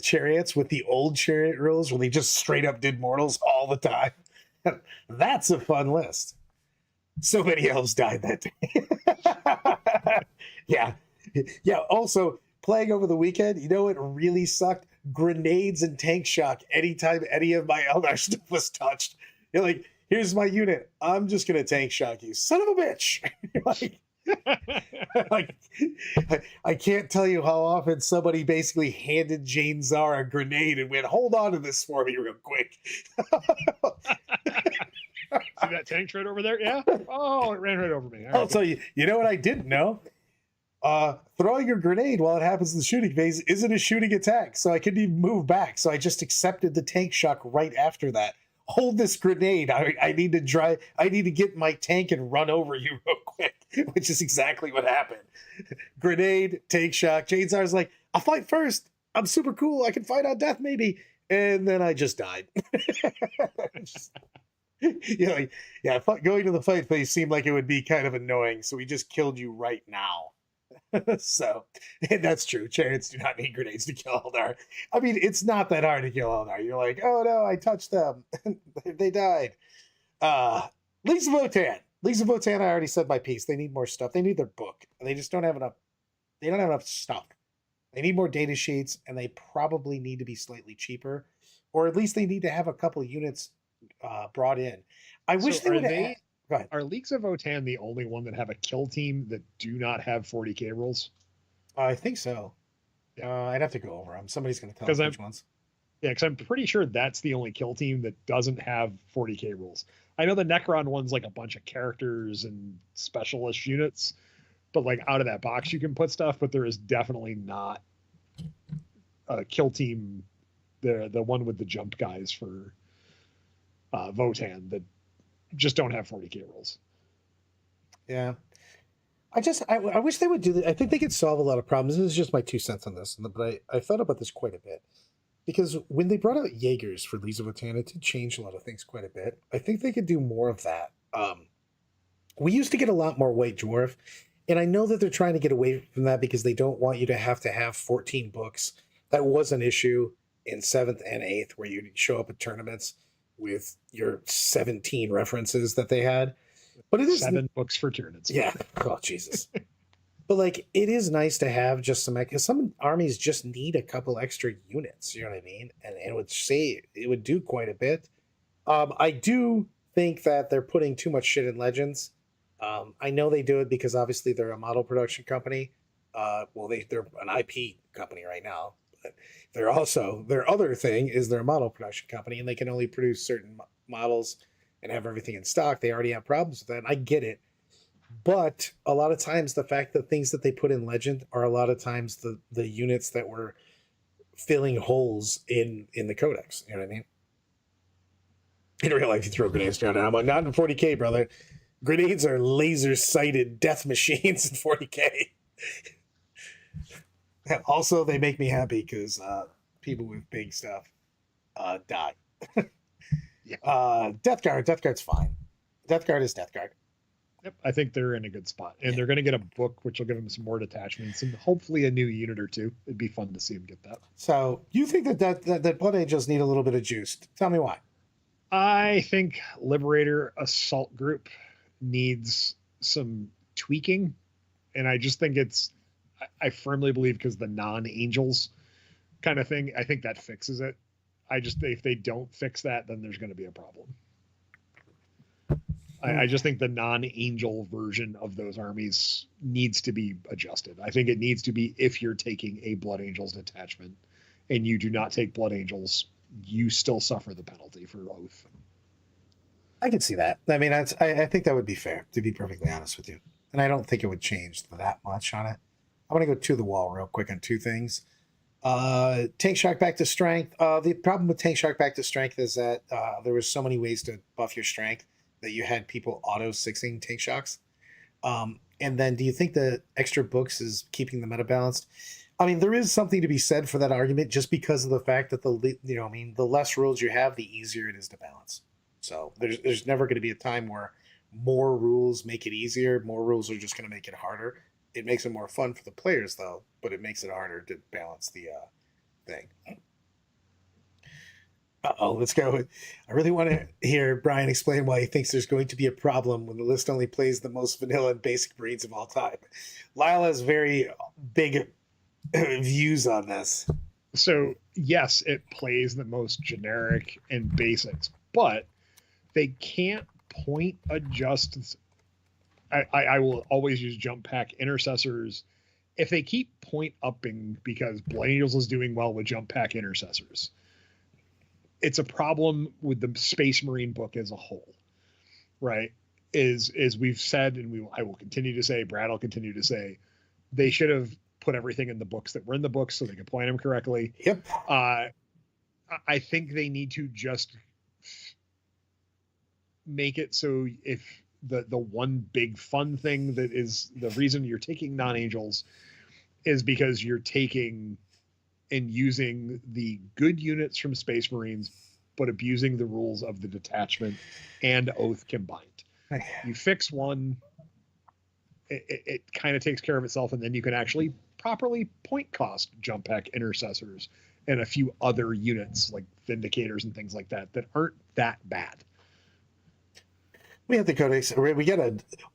chariots, with the old chariot rules where they just straight up did mortals all the time. That's a fun list. So many elves died that day. Yeah. Also, playing over the weekend, you know what really sucked? Grenades and tank shock anytime any of my Eldar stuff was touched. You're like, here's my unit. I'm just going to tank shock you. Son of a bitch. I can't tell you how often somebody basically handed Jane Zara a grenade and went, hold on to this for me real quick. See that tank right over there? Yeah. Oh, it ran right over me. I'll tell you. You know what I didn't know? Throwing your grenade while it happens in the shooting phase isn't a shooting attack, so I couldn't even move back. So I just accepted the tank shock right after that. Hold this grenade. I need to get my tank and run over you real quick, which is exactly what happened. Grenade, tank shock. Jane Zara's like, I'll fight first. I'm super cool. I can fight on death maybe. And then I just died. Going to the fight phase seemed like it would be kind of annoying, so we just killed you right now. So, and that's true. Chariots do not need grenades to kill Eldar. I mean, it's not that hard to kill Eldar. You're like, oh no, I touched them. They died. Leagues of Votann. Leagues of Votann, I already said my piece. They need more stuff. They need their book. They just don't have enough. They don't have enough stuff. They need more data sheets, and they probably need to be slightly cheaper, or at least they need to have a couple of units brought in. I wish they would have. Are Leagues of Votann the only one that have a kill team that do not have 40k rules? I think so. I'd have to go over them. Somebody's going to tell us which ones. Yeah, because I'm pretty sure that's the only kill team that doesn't have 40k rules. I know the Necron one's like a bunch of characters and specialist units, but like out of that box you can put stuff, but there is definitely not a kill team, the one with the jump guys for Votann that just don't have 40k rules. Yeah. I wish they would do that. I think they could solve a lot of problems. This is just my 2 cents on this, but I thought about this quite a bit. Because when they brought out Jaegers for Leaves of Botana, it did change a lot of things quite a bit. I think they could do more of that. We used to get a lot more White Dwarf, and I know that they're trying to get away from that because they don't want you to have 14 books. That was an issue in 7th and 8th, where you'd show up at tournaments with your 17 references that they had. But it is 7 books for turnips. Yeah. Oh, Jesus. But like, it is nice to have just some, because some armies just need a couple extra units. You know what I mean? And it would do quite a bit. I do think that they're putting too much shit in Legends. I know they do it because obviously they're a model production company. They're an IP company right now. But they're also, their other thing is they're a model production company, and they can only produce certain models and have everything in stock. They already have problems with that. And I get it. But a lot of times the fact that things that they put in Legend are a lot of times the units that were filling holes in the codex. You know what I mean? In real life, you throw grenades down. I'm like, not in 40K, brother. Grenades are laser-sighted death machines in 40K. Also, they make me happy because people with big stuff die. Yeah. Death Guard's fine. Death Guard is Death Guard. Yep, I think they're in a good spot, and they're going to get a book which will give them some more detachments and hopefully a new unit or two. It'd be fun to see them get that. So you think that Blood Angels need a little bit of juice? Tell me why. I think Liberator Assault Group needs some tweaking, and I just think I firmly believe because the non-angels kind of thing, I think that fixes it. If they don't fix that, then there's going to be a problem. I just think the non-angel version of those armies needs to be adjusted. I think it needs to be, if you're taking a Blood Angels detachment and you do not take Blood Angels, you still suffer the penalty for oath. I can see that. I mean, I think that would be fair, to be perfectly honest with you. And I don't think it would change that much on it. I want to go to the wall real quick on 2 things. Tank Shock back to strength. The problem with Tank Shock back to strength is that there was so many ways to buff your strength that you had people auto-6ing Tank Shocks. And then do you think the extra books is keeping the meta balanced? I mean, there is something to be said for that argument just because of the fact that the less rules you have, the easier it is to balance. So there's never going to be a time where more rules make it easier. More rules are just going to make it harder. It makes it more fun for the players, though, but it makes it harder to balance the thing. Let's go. I really want to hear Brian explain why he thinks there's going to be a problem when the list only plays the most vanilla and basic breeds of all time. Lyle has very big views on this. So, yes, it plays the most generic and basics, but they can't point adjust. I will always use jump pack intercessors. If they keep point upping because Blood Angels is doing well with jump pack intercessors, it's a problem with the Space Marine book as a whole, right? Is we've said, and I will continue to say, Brad will continue to say, they should have put everything in the books that were in the books so they could point them correctly. Yep. I think they need to just make it so if the one big fun thing that is the reason you're taking non-angels is because you're taking and using the good units from Space Marines, but abusing the rules of the detachment and oath combined. You fix one, it kind of takes care of itself, and then you can actually properly point cost jump pack intercessors and a few other units like Vindicators and things like that aren't that bad. We have the codex. We got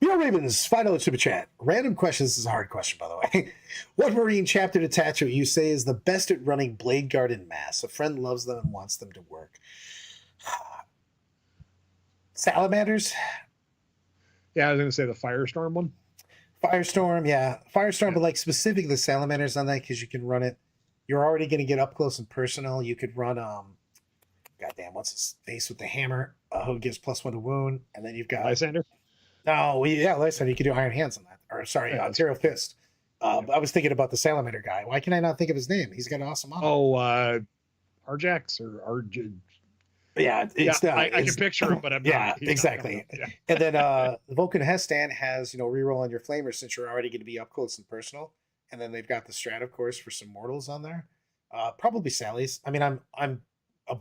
Raven's final super chat. Random questions. This is a hard question, by the way. What Marine chapter detachment you say is the best at running Blade Guard in mass? A friend loves them and wants them to work. Salamanders? Yeah, I was going to say the Firestorm one. Firestorm, yeah. Firestorm, but like specifically the Salamanders on that because you can run it. You're already going to get up close and personal. You could run, goddamn, what's his face with the hammer? Who gives +1 to wound, and then you've got Lysander. Oh, yeah, Lysander. You could do Iron Hands on that, or sorry, Zero Fist. I was thinking about the Salamander guy. Why can I not think of his name? He's got an awesome model. Oh, Arjax or Arj. Yeah, it's not. I can It's, picture him, but I'm yeah, not. He's exactly. Not, yeah. And then Vulcan Hestan has, reroll on your flamer since you're already going to be up close and personal. And then they've got the strat, of course, for some mortals on there. Probably Sally's. I mean, I'm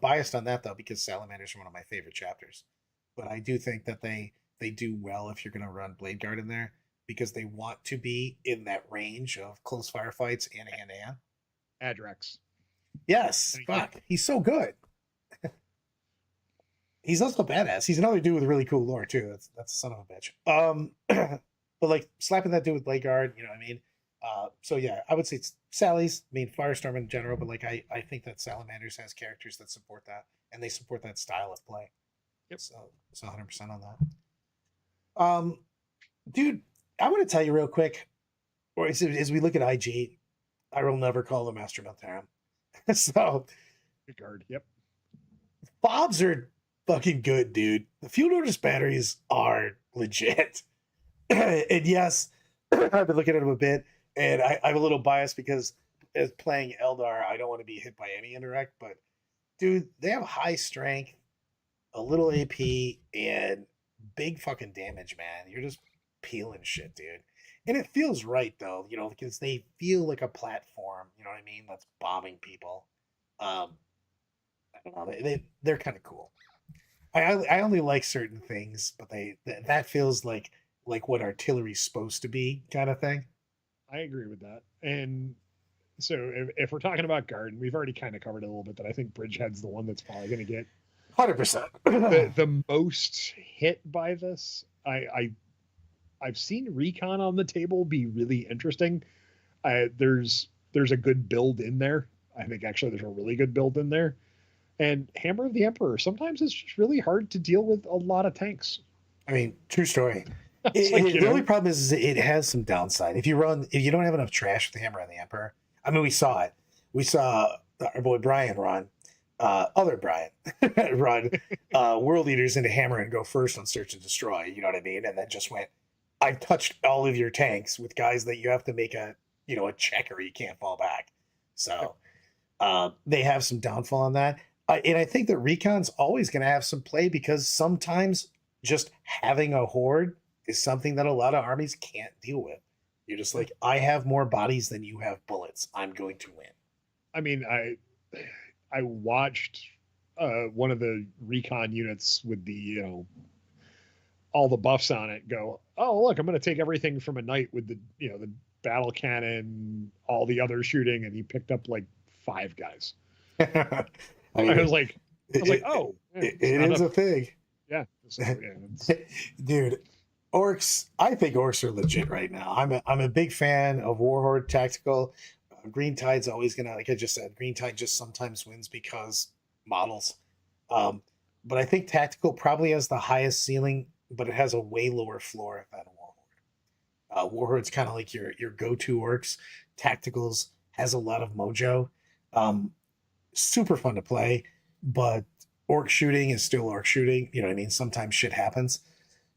biased on that though because Salamanders are one of my favorite chapters. But I do think that they do well if you're going to run Blade Guard in there because they want to be in that range of close firefights and hand-to-hand. Adrex. Yes, fuck, he's so good. He's also badass. He's another dude with really cool lore too. That's a son of a bitch. But like slapping that dude with Blade Guard, you know what I mean? So yeah, I would say it's Sally's. I mean Firestorm in general, but like I think that Salamanders has characters that support that, and they support that style of play. Yep. So 100% on that. Dude, I want to tell you real quick, or as we look at IG, I will never call the Master Miltarum. So Good guard. Yep. Bobs are fucking good, dude. The field notice batteries are legit. And yes, I've been looking at them a bit, and I'm a little biased because as playing Eldar, I don't want to be hit by any interact, but dude, they have high strength, a little AP, and big fucking damage, man. You're just peeling shit, dude. And it feels right though, because they feel like a platform, you know what I mean? That's bombing people. I don't know. They're kind of cool. I only like certain things, but that feels like what artillery's supposed to be, kind of thing. I agree with that. And so if we're talking about guard, and we've already kind of covered it a little bit, that I think Bridgehead's the one that's probably going to get 100%. the most hit by this. I've seen Recon on the table be really interesting. There's a good build in there. I think actually there's a really good build in there. And Hammer of the Emperor, sometimes it's just really hard to deal with a lot of tanks. I mean, true story. The only problem is it has some downside. If you don't have enough trash with the Hammer of the Emperor, I mean, we saw it. We saw our boy Brian run, other Brian run World Eaters into Hammer and go first on Search and Destroy, you know what I mean? And then just went, I've touched all of your tanks with guys that you have to make a check or you can't fall back. So they have some downfall on that. And I think that Recon's always going to have some play because sometimes just having a horde is something that a lot of armies can't deal with. You're just like, I have more bodies than you have bullets. I'm going to win. I mean, I watched one of the Recon units with the, all the buffs on it go, oh, look, I'm going to take everything from a knight with the, the battle cannon, all the other shooting. And he picked up like 5 guys. I was like, oh, it is a thing. Yeah. Dude, orcs, I think orcs are legit right now. I'm a big fan of Warhorde Tactical. Green Tide's always gonna, like I just said, Green Tide just sometimes wins because models. But I think Tactical probably has the highest ceiling, but it has a way lower floor than Warhorde. Warhorde's kind of like your go-to orcs. Tacticals has a lot of mojo. Super fun to play, but orc shooting is still orc shooting. You know what I mean? Sometimes shit happens.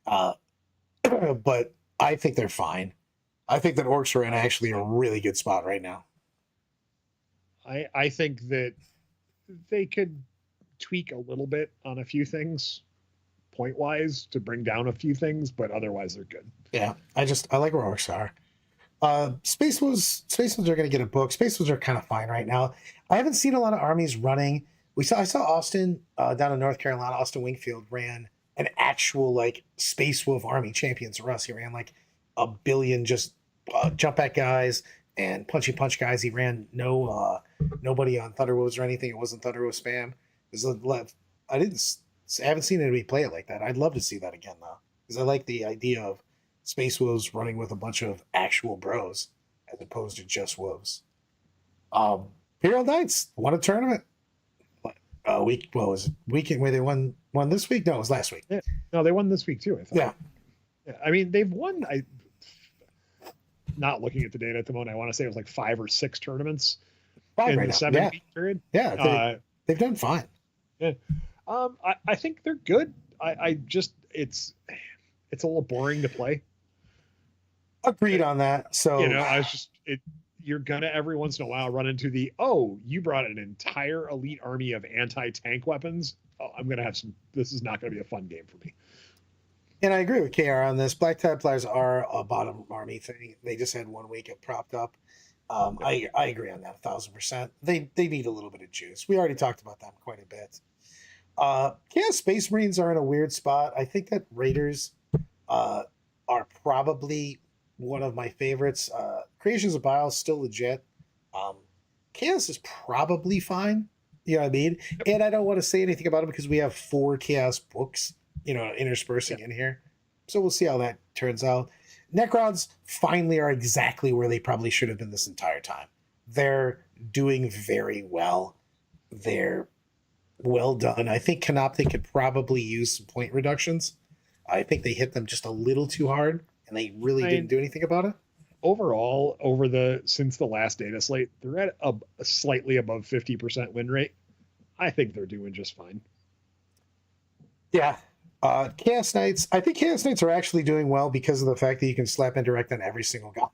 But I think they're fine. I think that orcs are in actually a really good spot right now. I think that they could tweak a little bit on a few things point wise to bring down a few things, but otherwise they're good. Yeah, I like where orcs are. Space Wolves are going to get a book. Space Wolves are kind of fine right now. I haven't seen a lot of armies running. I saw Austin down in North Carolina. Austin Wingfield ran an actual like Space Wolf army, Champions Russ. He ran like a billion just jump at guys and punchy punch guys. He ran nobody on Thunderwolves or anything. It wasn't Thunderwolf spam. I haven't seen anybody play it like that. I'd love to see that again though, because I like the idea of Space Wolves running with a bunch of actual bros as opposed to just wolves. Imperial Knights won a tournament. Weekend where they won this week? No, it was last week. Yeah. No, they won this week too, I thought. Yeah. I mean, they've won. Not looking at the data at the moment, I want to say it was like 5 or 6 tournaments in the 7-week period. Yeah, they've done fine. Yeah. I think they're good. I just it's a little boring to play. Agreed on that. So I was just you're gonna every once in a while run into the, oh, you brought an entire elite army of anti-tank weapons. Oh, I'm gonna have some. This is not gonna be a fun game for me. And I agree with KR on this. Black Templars are a bottom army thing. They just had 1 week it propped up. I agree on that 1,000%. They need a little bit of juice. We already talked about them quite a bit. Yeah, Space Marines are in a weird spot. I think that Raiders are probably one of my favorites. Creations of Bile still legit. Chaos is probably fine. You know what I mean? And I don't want to say anything about it because we have 4 Chaos books, interspersing in here. So we'll see how that turns out. Necrons finally are exactly where they probably should have been this entire time. They're doing very well. They're well done. I think Canoptic could probably use some point reductions. I think they hit them just a little too hard, and they really didn't do anything about it. Overall, since the last data slate, they're at a slightly above 50% win rate. I think they're doing just fine. Yeah. Chaos Knights, I think Chaos Knights are actually doing well because of the fact that you can slap indirect on every single guy.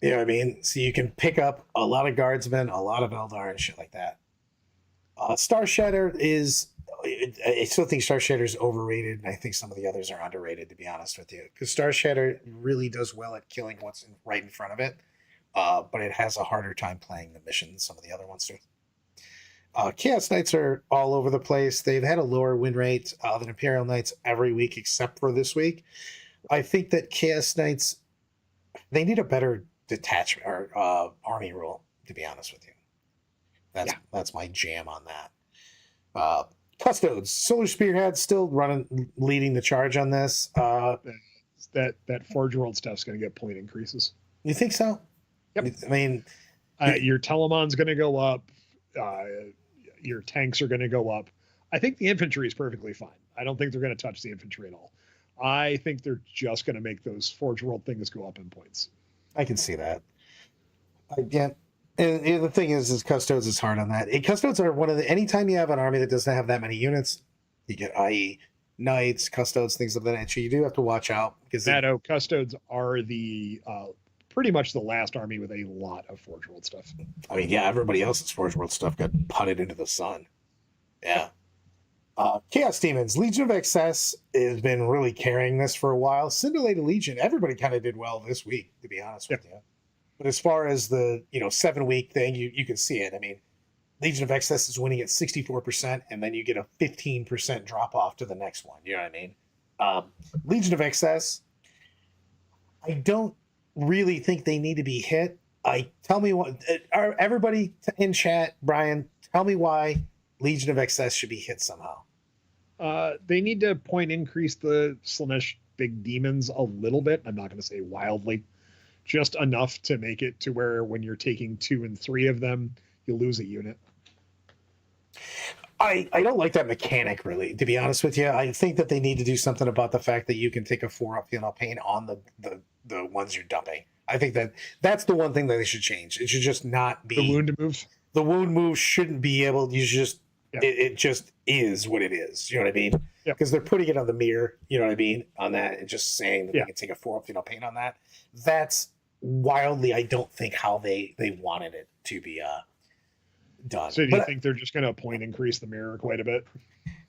You know what I mean? So you can pick up a lot of Guardsmen, a lot of Eldar, and shit like that. Star Shatter is... I still think Star Shatter is overrated, and I think some of the others are underrated, to be honest with you. Because Star Shatter really does well at killing what's right in front of it, but it has a harder time playing the mission than some of the other ones do. Chaos Knights are all over the place. They've had a lower win rate than Imperial Knights every week except for this week. I think that Chaos Knights, they need a better detachment or army rule, to be honest with you. That's my jam on that. Custodes, Solar Spearhead still leading the charge on this. That Forge World stuff's going to get point increases. You think so? Yep. I mean, your Telemon's going to go up. Your tanks are going to go up. I think the infantry is perfectly fine. I don't think they're going to touch the infantry at all. I think they're just going to make those Forge World things go up in points. I can see that. And the thing is Custodes is hard on that. Custodes are one of the... Anytime you have an army that doesn't have that many units, you get, i.e., Knights, Custodes, things of that nature. You do have to watch out. Custodes are the... pretty much the last army with a lot of Forge World stuff. I mean, yeah, everybody else's Forge World stuff got putted into the sun. Yeah. Chaos Demons. Legion of Excess has been really carrying this for a while. Scintillated Legion, everybody kind of did well this week, to be honest with you. But as far as the 7-week thing, you can see it. I mean, Legion of Excess is winning at 64%, and then you get a 15% drop off to the next one. You know what I mean? Legion of Excess, I don't really think they need to be hit. Tell me what, everybody in chat, Brian, tell me why Legion of Excess should be hit somehow. They need to point increase the Slaanesh big demons a little bit. I'm not going to say wildly, just enough to make it to where when you're taking 2 and 3 of them, you lose a unit. I don't like that mechanic, really, to be honest with you. I think that they need to do something about the fact that you can take a 4-up final pain on the ones you're dumping. I think that's the one thing that they should change. It should just not be... The wound moves? The wound move shouldn't be able... You should just... Yeah. It just is what it is. You know what I mean? Because they're putting it on the mirror, you know what I mean, on that, and just saying that they can take a 4-up final pain on that. That's wildly, I don't think, how they wanted it to be done. So do you think they're just going to point increase the mirror quite a bit?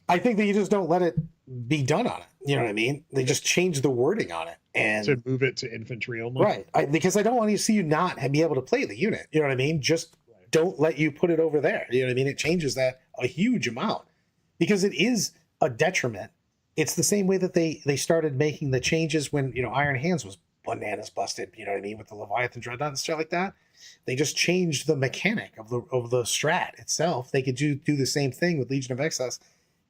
I think that you just don't let it be done on it. You know what I mean? They just change the wording on it and to move it to infantry only. Right. Because I don't want to see you not be able to play the unit. You know what I mean? Just don't let you put it over there. You know what I mean? It changes that a huge amount because it is a detriment. It's the same way that they started making the changes when, Iron Hands was bananas busted, you know what I mean, with the Leviathan Dreadnought and stuff like that. They just changed the mechanic of the strat itself. They could do the same thing with Legion of Excess.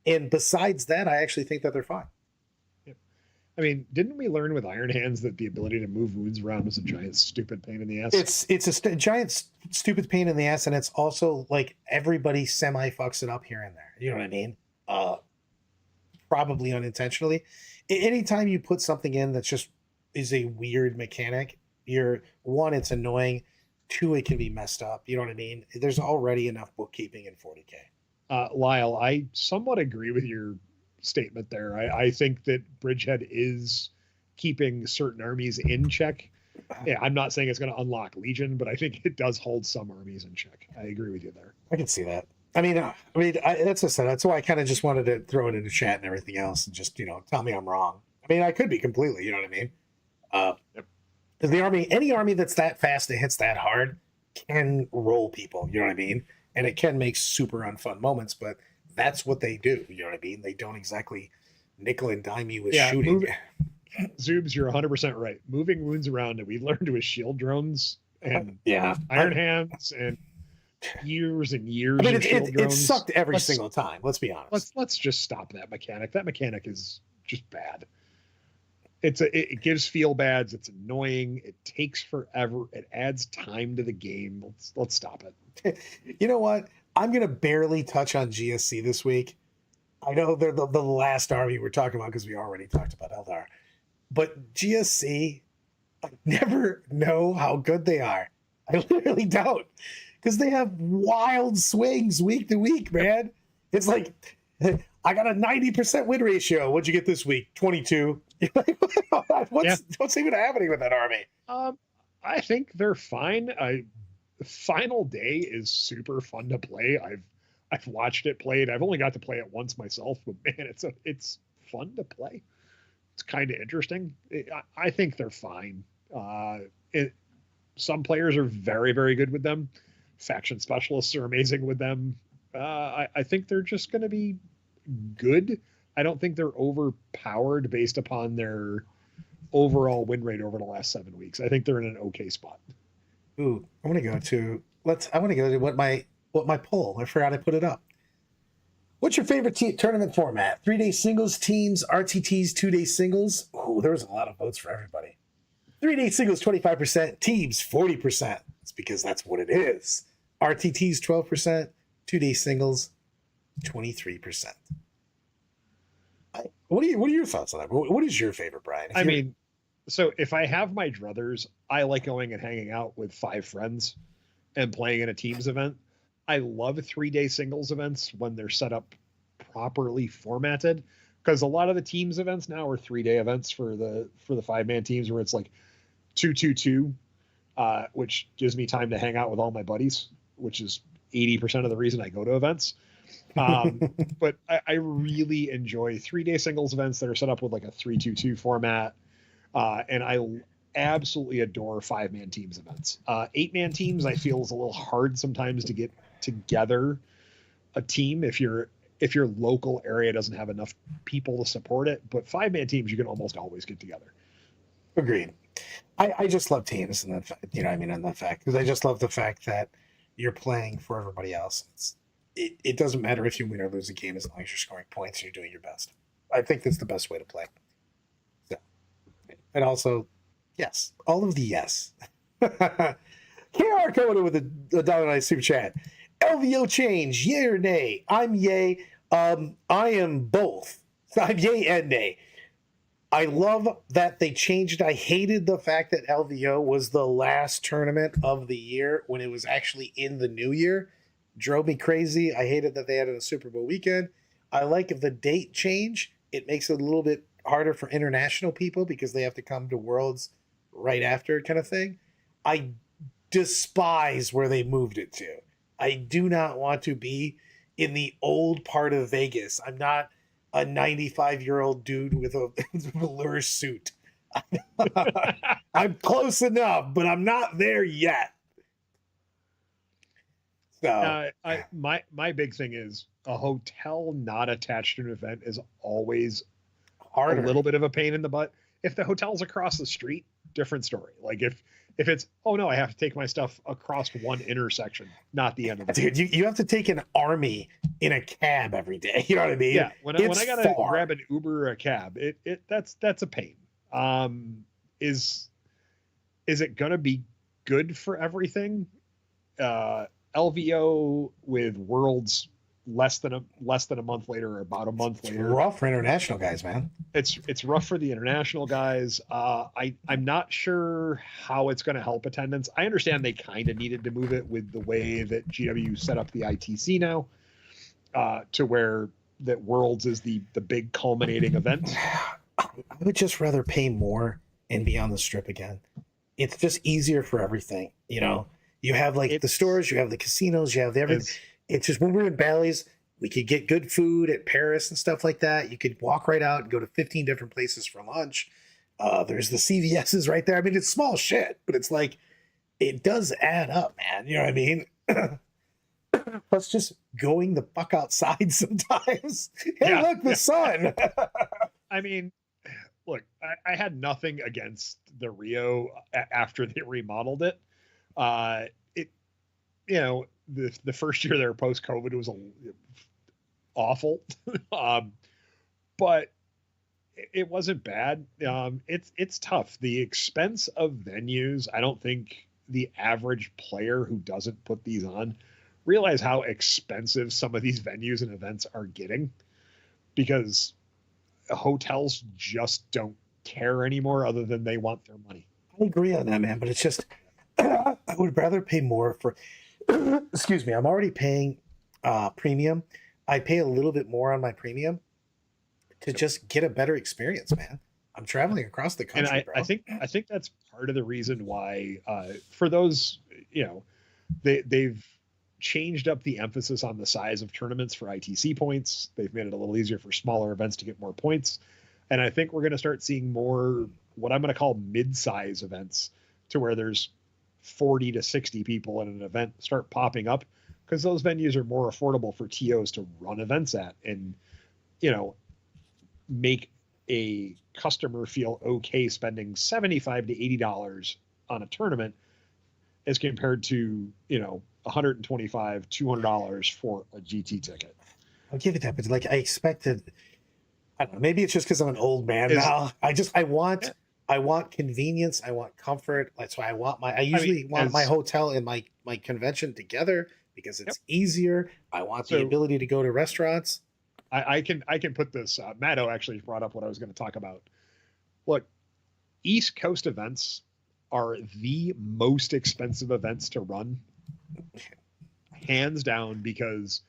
And besides that, I actually think that they're fine. Yeah. I mean, didn't we learn with Iron Hands that the ability to move wounds around was a giant stupid pain in the ass? It's a giant stupid pain in the ass, and it's also like everybody semi fucks it up here and there. You know what I mean? Probably unintentionally. Anytime you put something in that's just is a weird mechanic, it's annoying. 2, it can be messed up. You know what I mean? There's already enough bookkeeping in 40K. Lyle, I somewhat agree with your statement there. I think that Bridgehead is keeping certain armies in check. Yeah, I'm not saying it's going to unlock Legion, but I think it does hold some armies in check. I agree with you there. I can see that. That's just that's why I kind of just wanted to throw it in the chat and everything else, and just tell me I'm wrong. I mean, I could be completely. You know what I mean? Yep. Because any army that's that fast and hits that hard can roll people. You know what I mean? And it can make super unfun moments, but that's what they do. You know what I mean? They don't exactly nickel and dime you with shooting. Zoobs, you're 100% right. Moving wounds around, and we learned with shield drones and Iron Hands and years and years. I mean, it sucked every single time. Let's be honest. Let's just stop that mechanic. That mechanic is just bad. It gives feel bads. It's annoying. It takes forever. It adds time to the game. Let's stop it. You know what? I'm gonna barely touch on GSC this week. I know they're the last army we're talking about because we already talked about Eldar. But GSC, I never know how good they are. I literally don't. Because they have wild swings week to week, man. It's like, I got a 90% win ratio. What'd you get this week? 22. What's even happening with that army? I think they're fine. Final Day is super fun to play. I've watched it played. I've only got to play it once myself, but man, it's fun to play. It's kind of interesting. I think they're fine. Some players are very, very good with them. Faction specialists are amazing with them. I think they're just going to be good. I don't think they're overpowered based upon their overall win rate over the last 7 weeks. I think they're in an okay spot. Ooh, I want to go to what my poll. I forgot I put it up. What's your favorite tournament format? 3-day singles, teams, RTTs, 2-day singles. Ooh, there was a lot of votes for everybody. 3-day singles, 25%, teams, 40%. It's because that's what it is. RTTs, 12%, 2-day singles, 23%. What are your thoughts on that? What is your favorite, Brian? So if I have my druthers, I like going and hanging out with 5 friends and playing in a teams event. I love 3-day singles events when they're set up properly formatted, because a lot of the teams events now are 3-day events for the 5-man teams where it's like 2-2-2, which gives me time to hang out with all my buddies, which is 80% of the reason I go to events. But I really enjoy 3-day singles events that are set up with like a 3-2-2 format. And I absolutely adore 5-man teams events. 8-man teams, I feel, is a little hard sometimes to get together a team if your local area doesn't have enough people to support it. But 5-man teams, you can almost always get together. Agreed. I just love teams, and on that fact, because I just love the fact that you're playing for everybody else. It doesn't matter if you win or lose a game as long as you're scoring points and you're doing your best. I think that's the best way to play. So, and also, yes, all of the yes. KR coming in with a $1 super chat. LVO change, yay or nay? I'm yay. I am both. I'm yay and nay. I love that they changed. I hated the fact that LVO was the last tournament of the year when it was actually in the new year. Drove me crazy. I hated that they had it on a Super Bowl weekend. I like the date change. It makes it a little bit harder for international people because they have to come to Worlds right after, kind of thing. I despise where they moved it to. I do not want to be in the old part of Vegas. I'm not a 95-year-old dude with a velour suit. I'm close enough, but I'm not there yet. So my big thing is a hotel not attached to an event is always harder. A little bit of a pain in the butt. If the hotel's across the street, different story. Like if it's, oh no, I have to take my stuff across one intersection, not the end of the Dude, you have to take an army in a cab every day. You know what I mean? Yeah. When I gotta grab an Uber or a cab, that's a pain. Is it gonna be good for everything? LVO with Worlds less than a month later, or about a month later. It's rough for international guys, man. It's rough for the international guys. I'm not sure how it's going to help attendance. I understand they kind of needed to move it with the way that GW set up the ITC now, to where that Worlds is the big culminating event. I would just rather pay more and be on the strip again. it's just easier for everything. You know, you have like the stores, you have the casinos, you have the everything. It's just when we're in Bally's, we could get good food at Paris and stuff like that. You could walk right out and go to 15 different places for lunch. There's the CVS's right there. I mean, it's small shit, but it's like, it does add up, man. You know what I mean? Plus just going the fuck outside sometimes. Hey, look, the sun. I mean, look, I had nothing against the Rio after they remodeled it. You know, the first year there post COVID was awful, but it wasn't bad. It's tough. The expense of venues, I don't think the average player who doesn't put these on realize how expensive some of these venues and events are getting, because hotels just don't care anymore other than they want their money. I agree on that, man, but it's just, I would rather pay more for, excuse me, I'm already paying premium. I pay a little bit more on my premium to just get a better experience, man. I'm traveling across the country, and bro. I think that's part of the reason why, for those, you know, they've changed up the emphasis on the size of tournaments for ITC points. They've made it a little easier for smaller events to get more points. And I think we're going to start seeing more what I'm going to call mid-size events, to where there's 40 to 60 people in an event start popping up, because those venues are more affordable for TOs to run events at, and, you know, make a customer feel okay spending $75 to $80 on a tournament as compared to, you know, $125, $200 for a GT ticket. I'll give it that, but like I expected, I don't know, maybe it's just because I'm an old man now. I want convenience. I want comfort. That's why I usually want my hotel and my convention together, because it's easier. I want the ability to go to restaurants. I can put this. Matto actually brought up what I was going to talk about. Look, East Coast events are the most expensive events to run, hands down, because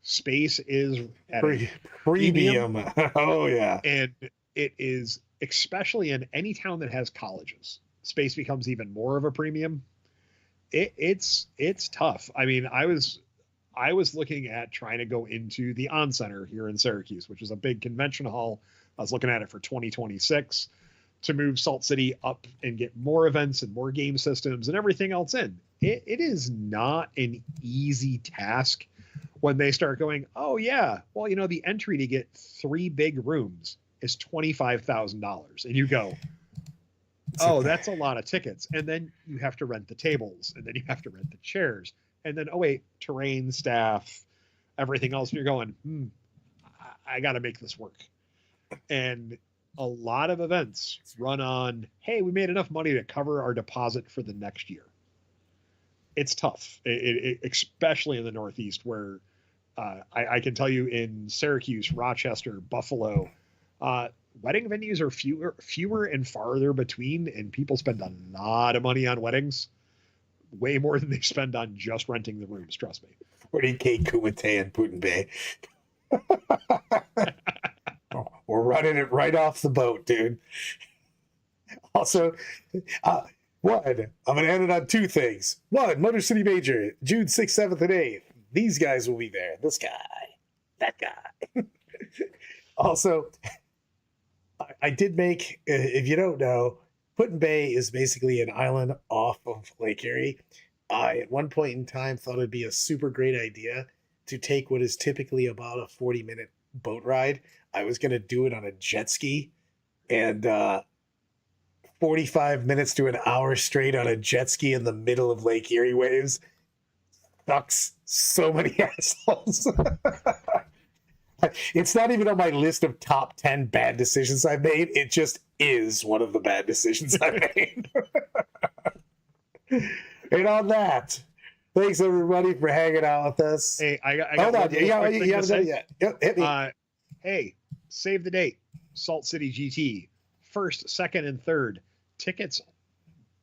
space is at premium. Oh yeah, and it is, especially in any town that has colleges, space becomes even more of a premium. It's tough. I mean, I was looking at trying to go into the On Center here in Syracuse, which is a big convention hall. I was looking at it for 2026 to move Salt City up and get more events and more game systems and everything else in. It is not an easy task when they start going, oh yeah, well, you know, the entry to get 3 big rooms is $25,000. And you go, oh, that's a lot of tickets. And then you have to rent the tables, and then you have to rent the chairs. And then, oh wait, terrain, staff, everything else. You're going, I got to make this work. And a lot of events run on, hey, we made enough money to cover our deposit for the next year. It's tough, especially in the Northeast, where I can tell you in Syracuse, Rochester, Buffalo, wedding venues are fewer and farther between, and people spend a lot of money on weddings, way more than they spend on just renting the rooms. Trust me. 40K Kumite and Putin Bay. We're running it right off the boat, dude. Also, one, I'm going to end it on 2 things. One, Motor City Major, June 6th, 7th, and 8th. These guys will be there. This guy, that guy. Also, I did make, if you don't know, Putin Bay is basically an island off of Lake Erie. I, at one point in time, thought it'd be a super great idea to take what is typically about a 40-minute boat ride. I was going to do it on a jet ski, and 45 minutes to an hour straight on a jet ski in the middle of Lake Erie waves sucks so many assholes. It's not even on my list of top 10 bad decisions I've made. It just is one of the bad decisions I've made. And on that, thanks everybody for hanging out with us. Hey, I hold on. You haven't done it yet. Yep, hit me. Hey, save the date. Salt City GT, 1st, 2nd, and 3rd. Tickets,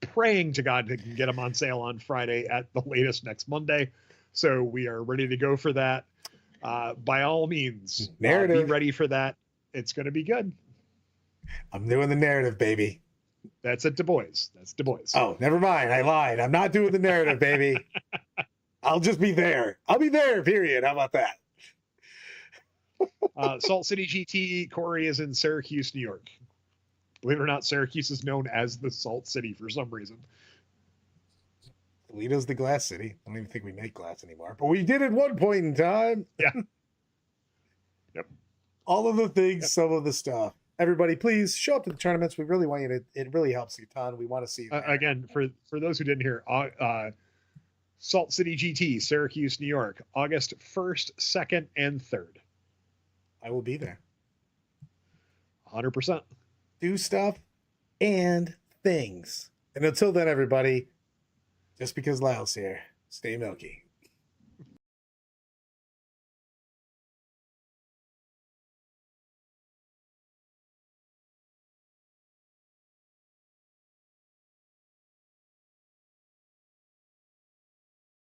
praying to God they can get them on sale on Friday at the latest next Monday. So we are ready to go for that. By all means, narrative. Be ready for that. It's going to be good. I'm doing the narrative, baby. That's at Du Bois. That's Du Bois. Oh, never mind. I lied. I'm not doing the narrative, baby. I'll just be there. I'll be there, period. How about that? Salt City GT, Corey is in Syracuse, New York. Believe it or not, Syracuse is known as the Salt City for some reason. Toledo's the glass city. I don't even think we make glass anymore, but we did at one point in time. Yeah. Yep. All of the things, some of the stuff. Everybody, please show up to the tournaments. We really want you to. It really helps a ton. We want to see you again, for those who didn't hear, Salt City GT, Syracuse, New York, August 1st, 2nd, and 3rd. I will be there. 100%. Do stuff and things. And until then, everybody, just because Lyle's here, stay milky.